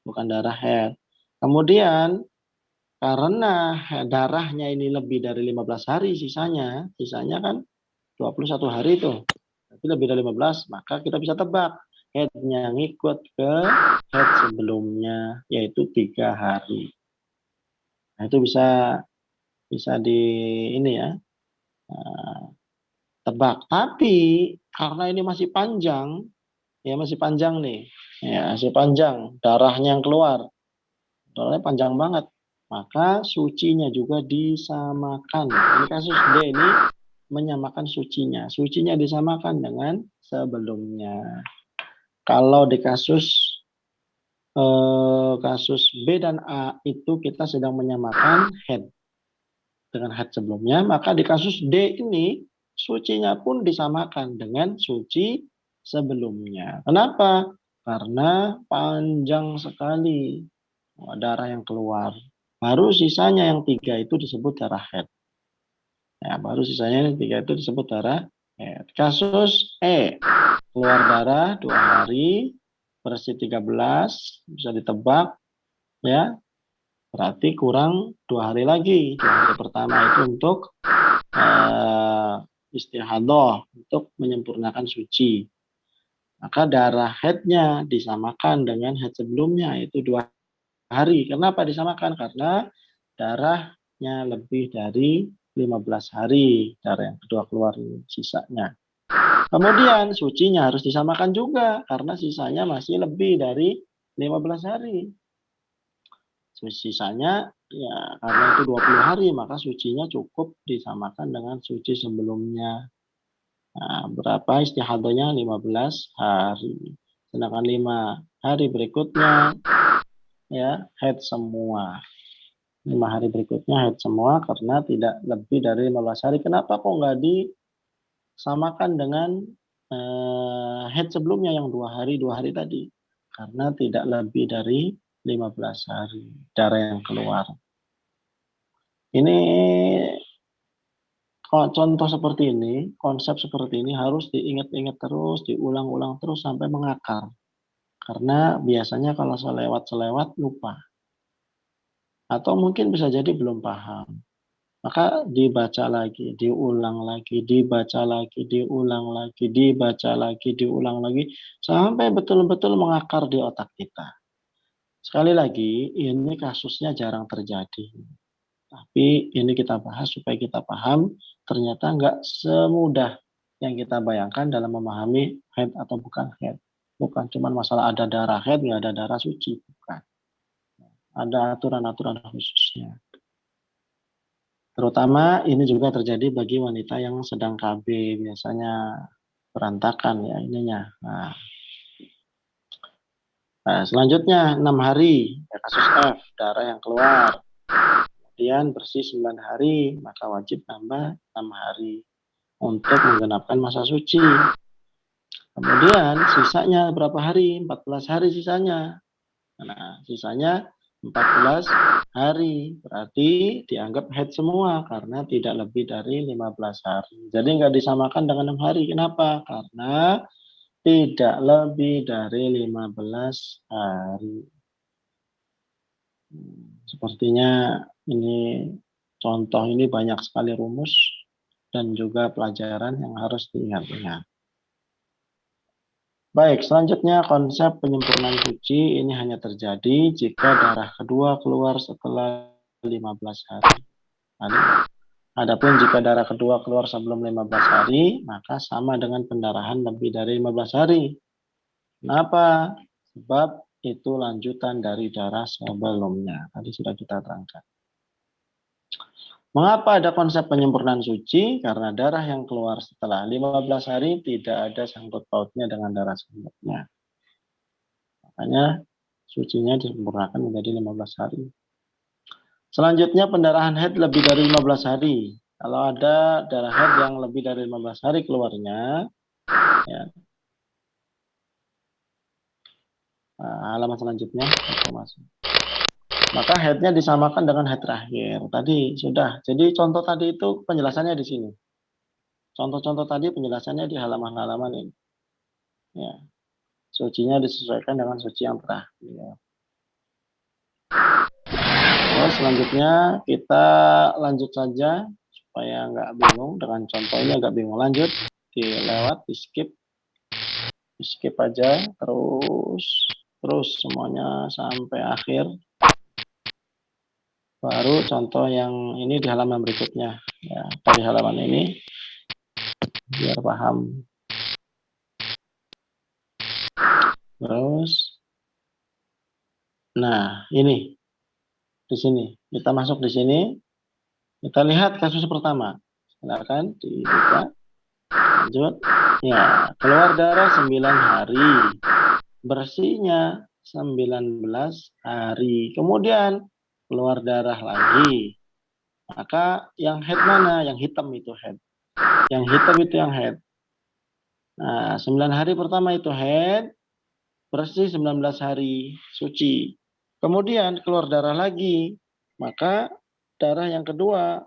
bukan darah haid. Kemudian karena darahnya ini lebih dari 15 hari sisanya kan 21 hari itu. Tapi lebih dari 15, maka kita bisa tebak headnya ngikut ke head sebelumnya, yaitu 3 hari. Nah, itu bisa di ini ya, tebak. Tapi karena ini masih panjang, ya masih panjang nih, ya masih panjang, darahnya yang keluar, darahnya panjang banget. Maka sucinya juga disamakan. Ini kasus D ini menyamakan sucinya. Sucinya disamakan dengan sebelumnya. Kalau di kasus B dan A itu kita sedang menyamakan head dengan head sebelumnya, maka di kasus D ini sucinya pun disamakan dengan suci sebelumnya. Kenapa? Karena panjang sekali darah yang keluar. Baru sisanya yang 3 itu disebut darah haid. Ya, baru sisanya yang 3 itu disebut darah haid. Kasus E, keluar darah 2 hari, bersih 13, bisa ditebak, ya. Berarti kurang 2 hari lagi. 2 hari pertama itu untuk istihadah, untuk menyempurnakan suci. Maka darah haidnya disamakan dengan haid sebelumnya, yaitu 2 hari. Kenapa disamakan? Karena darahnya lebih dari 15 hari. Darah yang kedua keluar sisanya. Kemudian sucinya harus disamakan juga karena sisanya masih lebih dari 15 hari. Sisanya ya karena itu 20 hari maka sucinya cukup disamakan dengan suci sebelumnya. Nah, berapa istihadahnya? 15 hari. Sedangkan 5 hari berikutnya ya haid semua. 5 hari berikutnya haid semua karena tidak lebih dari 15 hari. Kenapa kok nggak disamakan dengan haid sebelumnya yang 2 hari tadi? Karena tidak lebih dari 15 hari darah yang keluar. Ini contoh seperti ini, konsep seperti ini harus diingat-ingat terus, diulang-ulang terus sampai mengakar. Karena biasanya kalau selewat-selewat lupa. Atau mungkin bisa jadi belum paham. Maka dibaca lagi, diulang lagi, dibaca lagi, diulang lagi, dibaca lagi, diulang lagi, sampai betul-betul mengakar di otak kita. Sekali lagi, ini kasusnya jarang terjadi. Tapi ini kita bahas supaya kita paham, ternyata nggak semudah yang kita bayangkan dalam memahami haid atau bukan haid. Bukan cuma masalah ada darah haid, nggak ada darah suci. Bukan. Ada aturan-aturan khususnya. Terutama ini juga terjadi bagi wanita yang sedang KB, biasanya berantakan ya ininya. Nah, selanjutnya 6 hari, ya, kasus F, darah yang keluar. Kemudian bersih 9 hari, maka wajib tambah 6 hari untuk menggenapkan masa suci. Kemudian sisanya berapa hari? 14 hari sisanya. Nah, sisanya 14 hari. Berarti dianggap haid semua karena tidak lebih dari 15 hari. Jadi nggak disamakan dengan 6 hari. Kenapa? Karena tidak lebih dari 15 hari. Sepertinya ini contoh ini banyak sekali rumus dan juga pelajaran yang harus diingat-ingat. Baik, selanjutnya konsep penyempurnaan suci ini hanya terjadi jika darah kedua keluar setelah 15 hari. Adapun jika darah kedua keluar sebelum 15 hari, maka sama dengan pendarahan lebih dari 15 hari. Kenapa? Sebab itu lanjutan dari darah sebelumnya. Tadi sudah kita terangkan. Mengapa ada konsep penyempurnaan suci? Karena darah yang keluar setelah 15 hari tidak ada sangkut pautnya dengan darah sebelumnya. Makanya sucinya disempurnakan menjadi 15 hari. Selanjutnya pendarahan haid lebih dari 15 hari. Kalau ada darah haid yang lebih dari 15 hari keluarnya, ya. Halaman selanjutnya, maka haidnya disamakan dengan haid terakhir. Tadi sudah. Jadi contoh tadi itu penjelasannya di sini. Contoh-contoh tadi penjelasannya di halaman-halaman ini. Ya. Sucinya disesuaikan dengan suci yang terakhir. Terus selanjutnya kita lanjut saja supaya nggak bingung dengan contoh ini agak bingung. Lanjut, dilewat, di skip aja terus semuanya sampai akhir. Baru contoh yang ini di halaman berikutnya. Ya, dari halaman ini biar paham. Terus, nah ini di sini kita masuk di sini. Kita lihat kasus pertama. Silakan dibuka. Lanjut. Ya, keluar darah 9 hari. Bersihnya 19 hari. Kemudian keluar darah lagi. Maka yang head mana? Yang hitam itu head. Yang hitam itu yang head. Nah, 9 hari pertama itu head. Bersih 19 hari. Suci. Kemudian keluar darah lagi. Maka darah yang kedua,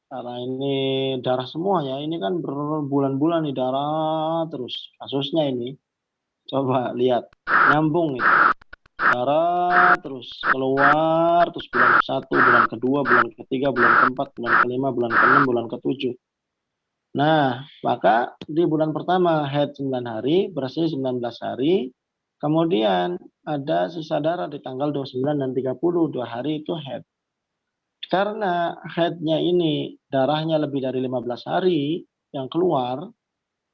karena ini darah semua ya, ini kan berbulan-bulan nih darah terus kasusnya ini. Coba lihat, nyambung itu. Darah terus keluar, terus bulan ke-1, bulan kedua, bulan ketiga, bulan keempat, bulan kelima, bulan keenam, bulan ketujuh. Nah, maka di bulan pertama haid 9 hari, bersih 19 hari, kemudian ada sisa darah di tanggal 29 dan 30, 2 hari itu haid. Karena haidnya ini darahnya lebih dari 15 hari yang keluar,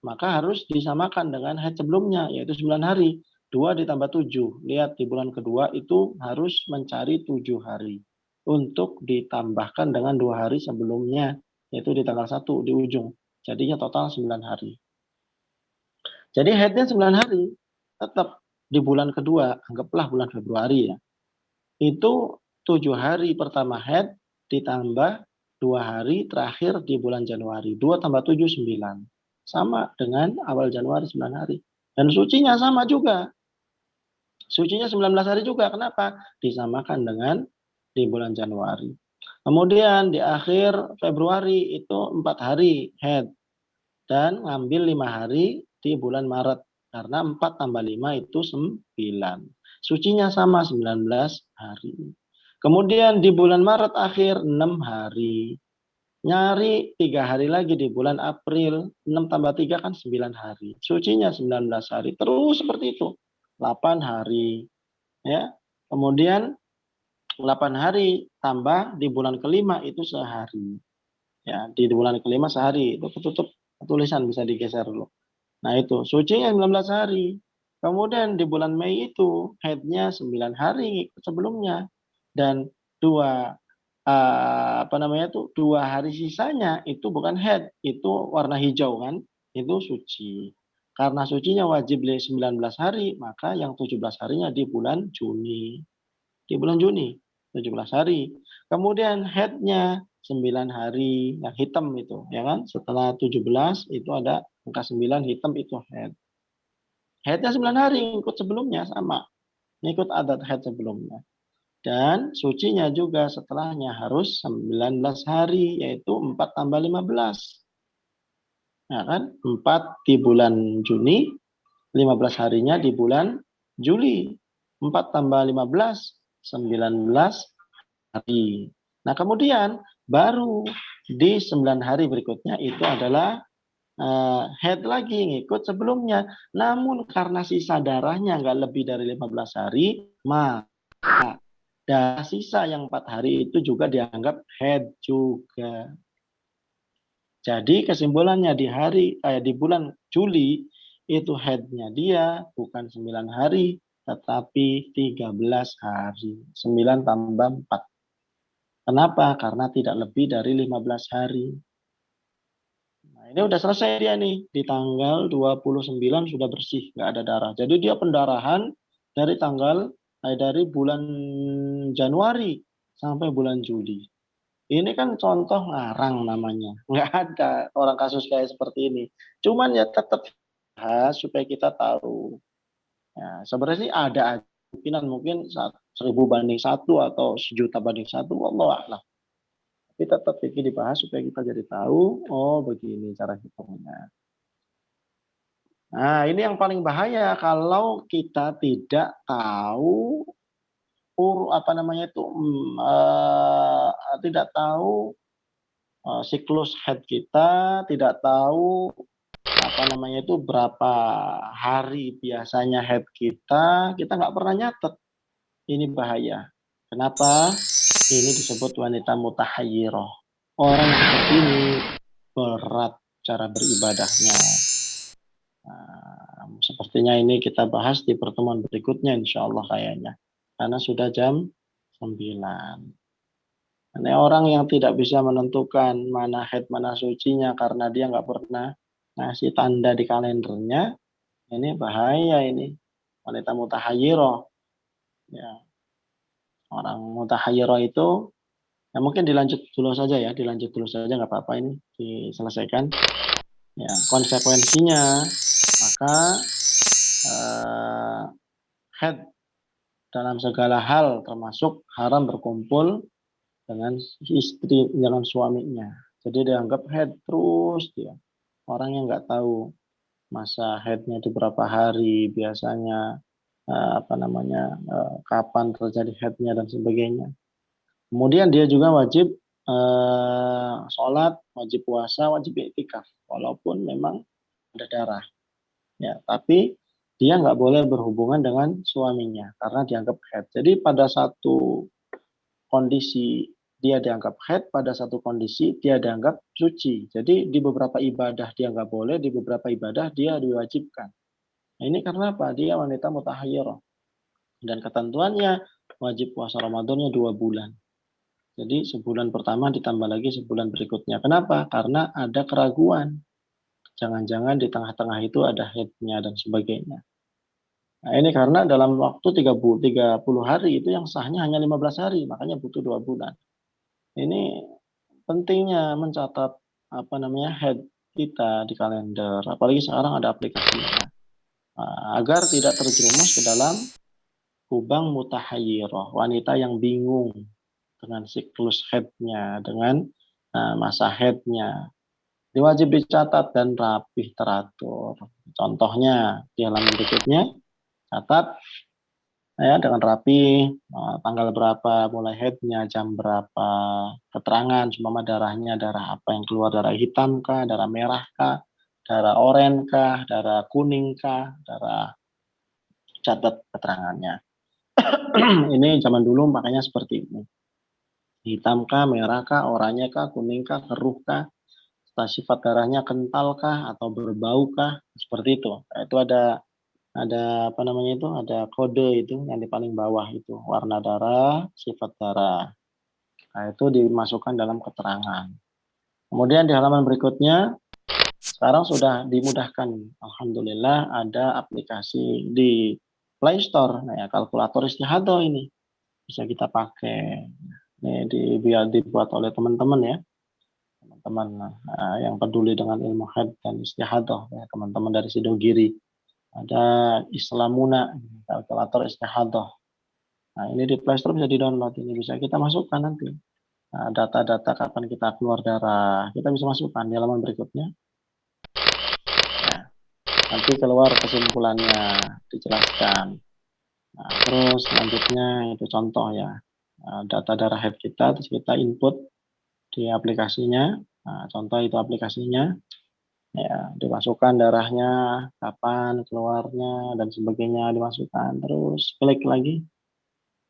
maka harus disamakan dengan haid sebelumnya, yaitu 9 hari. 2 ditambah 7. Lihat di bulan kedua itu harus mencari 7 hari. Untuk ditambahkan dengan 2 hari sebelumnya, yaitu di tanggal 1 di ujung. Jadinya total 9 hari. Jadi haidnya 9 hari. Tetap di bulan kedua, anggaplah bulan Februari ya. Itu 7 hari pertama haid ditambah 2 hari terakhir di bulan Januari. 2 tambah 7, 9. Sama dengan awal Januari 9 hari. Dan sucinya sama juga. Sucinya 19 hari juga. Kenapa? Disamakan dengan di bulan Januari. Kemudian di akhir Februari itu 4 hari haid. Dan ngambil 5 hari di bulan Maret. Karena 4 tambah 5 itu 9. Sucinya sama 19 hari. Kemudian di bulan Maret akhir 6 hari. Nyari 3 hari lagi di bulan April. 6 tambah 3 kan 9 hari. Sucinya 19 hari. Terus seperti itu. 8 hari. Ya. Kemudian 8 hari tambah di bulan kelima itu sehari. Ya, di bulan kelima sehari. Itu ketutup tulisan bisa digeser dulu. Nah, itu sucinya 19 hari. Kemudian di bulan Mei itu haidnya 9 hari ikut sebelumnya. Dan dua apa namanya itu 2 hari sisanya itu bukan haid, itu warna hijau kan, itu suci. Karena sucinya wajib 19 hari, maka yang 17 harinya di bulan Juni. Di bulan Juni 17 hari. Kemudian haidnya 9 hari yang hitam itu, ya kan? Setelah 17 itu ada angka 9 hitam itu haid. Haidnya 9 hari ikut sebelumnya sama, ikut adat haid sebelumnya. Dan sucinya juga setelahnya harus 19 hari, yaitu 4 tambah 15. Nah kan, 4 di bulan Juni, 15 harinya di bulan Juli. 4 tambah 15, 19 hari. Nah kemudian baru di 9 hari berikutnya itu adalah haid lagi ngikut sebelumnya. Namun karena sisa darahnya nggak lebih dari 15 hari, maka dan sisa yang 4 hari itu juga dianggap haid juga. Jadi kesimpulannya di bulan Juli itu haidnya dia bukan 9 hari tetapi 13 hari. 9 tambah 4. Kenapa? Karena tidak lebih dari 15 hari. Nah, ini udah selesai dia nih. Di tanggal 29 sudah bersih, nggak ada darah. Jadi dia pendarahan dari bulan Januari sampai bulan Juli. Ini kan contoh ngarang namanya. Nggak ada orang kasus kayak seperti ini. Cuman ya tetap supaya kita tahu. Ya, sebenarnya sih ada kemungkinan mungkin 1000 banding 1 atau 1 juta banding 1, Allah. Tapi tetap ini dibahas supaya kita jadi tahu, oh begini cara hitungnya. Nah, ini yang paling bahaya kalau kita tidak tahu tidak tahu siklus haid kita, tidak tahu berapa hari biasanya haid kita nggak pernah nyatet. Ini bahaya. Kenapa? Ini disebut wanita mutahayyirah. Orang seperti ini berat cara beribadahnya. Nah, sepertinya ini kita bahas di pertemuan berikutnya insya Allah kayaknya. Karena sudah jam 9. Ini orang yang tidak bisa menentukan mana haid mana sucinya karena dia nggak pernah ngasih tanda di kalendernya, ini bahaya ini. Wanita mutahayyirah. Ya, orang mutahayyirah itu ya mungkin dilanjut dulu saja nggak apa-apa ini diselesaikan. Ya, konsekuensinya maka haid dalam segala hal termasuk haram berkumpul dengan istri, dengan suaminya. Jadi dianggap haid terus dia. Orang yang nggak tahu masa haidnya itu berapa hari biasanya, kapan terjadi haidnya dan sebagainya. Kemudian dia juga wajib sholat, wajib puasa, wajib iktikaf, walaupun memang ada darah. Ya, tapi dia nggak boleh berhubungan dengan suaminya karena dianggap haid. Jadi pada satu kondisi dia dianggap haid, pada satu kondisi dia dianggap suci. Jadi di beberapa ibadah dia nggak boleh, di beberapa ibadah dia diwajibkan. Nah, ini karena apa? Dia wanita mutahayyirah. Dan ketentuannya wajib puasa Ramadannya 2 bulan. Jadi sebulan pertama ditambah lagi sebulan berikutnya. Kenapa? Karena ada keraguan. Jangan-jangan di tengah-tengah itu ada haidnya dan sebagainya. Nah, ini karena dalam waktu 30 hari itu yang sahnya hanya 15 hari, makanya butuh 2 bulan. Ini pentingnya mencatat haid kita di kalender, apalagi sekarang ada aplikasinya. Agar tidak terjerumus ke dalam lubang mutahayyirah, wanita yang bingung dengan siklus haidnya, dengan masa haidnya. Diwajib dicatat dan rapih teratur. Contohnya di halaman berikutnya, catat ya dengan rapi tanggal berapa mulai haidnya, jam berapa, keterangan semua darahnya, darah apa yang keluar, darah hitam kah, darah merah kah, darah oranye kah, darah kuning kah, darah, catat keterangannya. Ini zaman dulu makanya seperti ini. Hitam kah, merah kah, oranye kah, kuning kah, keruh kah, sifat darahnya kental kah atau berbau kah, seperti itu. Nah, itu ada apa namanya itu, ada kode itu yang di paling bawah itu, warna darah, sifat darah. Nah, itu dimasukkan dalam keterangan. Kemudian di halaman berikutnya, sekarang sudah dimudahkan. Alhamdulillah ada aplikasi di Play Store. Nah, ya, kalkulator istihadah ini bisa kita pakai. Ini biar dibuat oleh teman-teman ya. Teman-teman yang peduli dengan ilmu haid dan istihadah. Ya, teman-teman dari Sidogiri. Ada Islamuna, kalkulator istihadah. Nah, ini di Play Store bisa di-download. Ini bisa kita masukkan nanti. Nah, data-data kapan kita keluar darah, kita bisa masukkan di halaman berikutnya. Nah, nanti keluar kesimpulannya, dijelaskan. Nah, terus selanjutnya itu contoh ya, data darah haid kita, terus kita input di aplikasinya. Nah, contoh itu aplikasinya, ya dimasukkan darahnya, kapan keluarnya dan sebagainya dimasukkan. Terus klik lagi,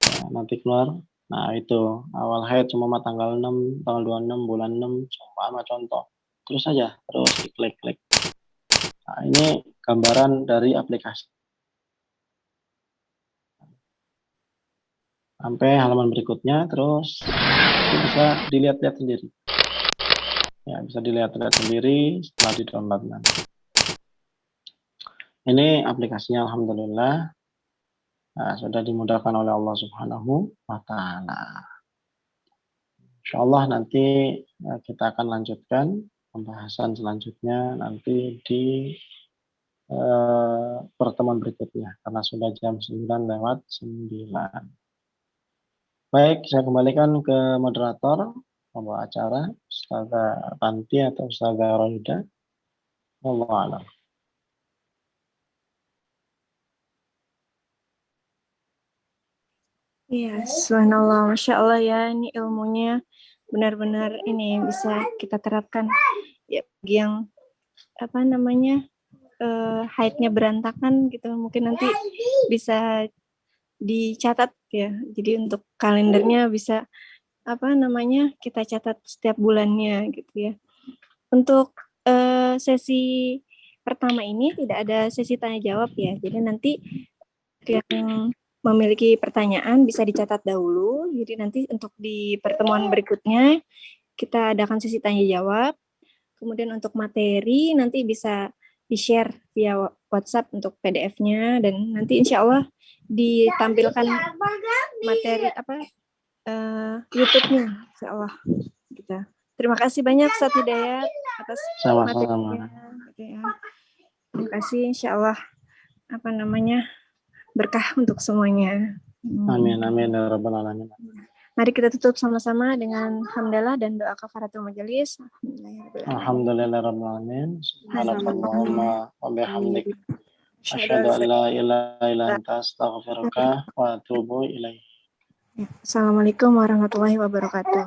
ya, nanti keluar. Nah, itu awal haid cuma tanggal 6, tanggal 26 bulan 6 sama contoh. Terus saja, terus diklik-klik. Nah, ini gambaran dari aplikasi. Sampai halaman berikutnya, terus itu bisa dilihat-lihat sendiri. Ya, bisa dilihat-lihat sendiri setelah di-download nanti. Ini aplikasinya alhamdulillah sudah dimudahkan oleh Allah Subhanahu wa taala. Insyaallah nanti kita akan lanjutkan pembahasan selanjutnya nanti di pertemuan berikutnya karena sudah jam 9:09. Baik, saya kembalikan ke moderator pembawa acara, Ustazah Tanti atau Ustazah Rohida. Wallahu a'lam. Iya, subhanallah, masya Allah ya, ini ilmunya benar-benar ini bisa kita terapkan ya bagi yang apa namanya haidnya berantakan gitu, mungkin nanti bisa dicatat ya. Jadi untuk kalendernya bisa apa namanya kita catat setiap bulannya gitu ya. Untuk sesi pertama ini tidak ada sesi tanya jawab ya. Jadi nanti yang memiliki pertanyaan bisa dicatat dahulu. Jadi nanti untuk di pertemuan berikutnya kita adakan sesi tanya jawab. Kemudian untuk materi nanti bisa di-share via WhatsApp untuk PDF-nya dan nanti insya Allah ditampilkan materi apa YouTube-nya insya Allah kita. Terima kasih banyak Ustaz Hidayat atas materinya. Terima kasih insya Allah apa namanya berkah untuk semuanya. Amin amin ya rabbal alamin. Mari kita tutup sama-sama dengan hamdalah dan doa kafaratul majelis. Alhamdulillahirabbil alamin. Subhanakallahumma wa bihamdik asyhadu an la ilaha illa anta astaghfiruka wa atubu ilaik. Assalamualaikum warahmatullahi wabarakatuh.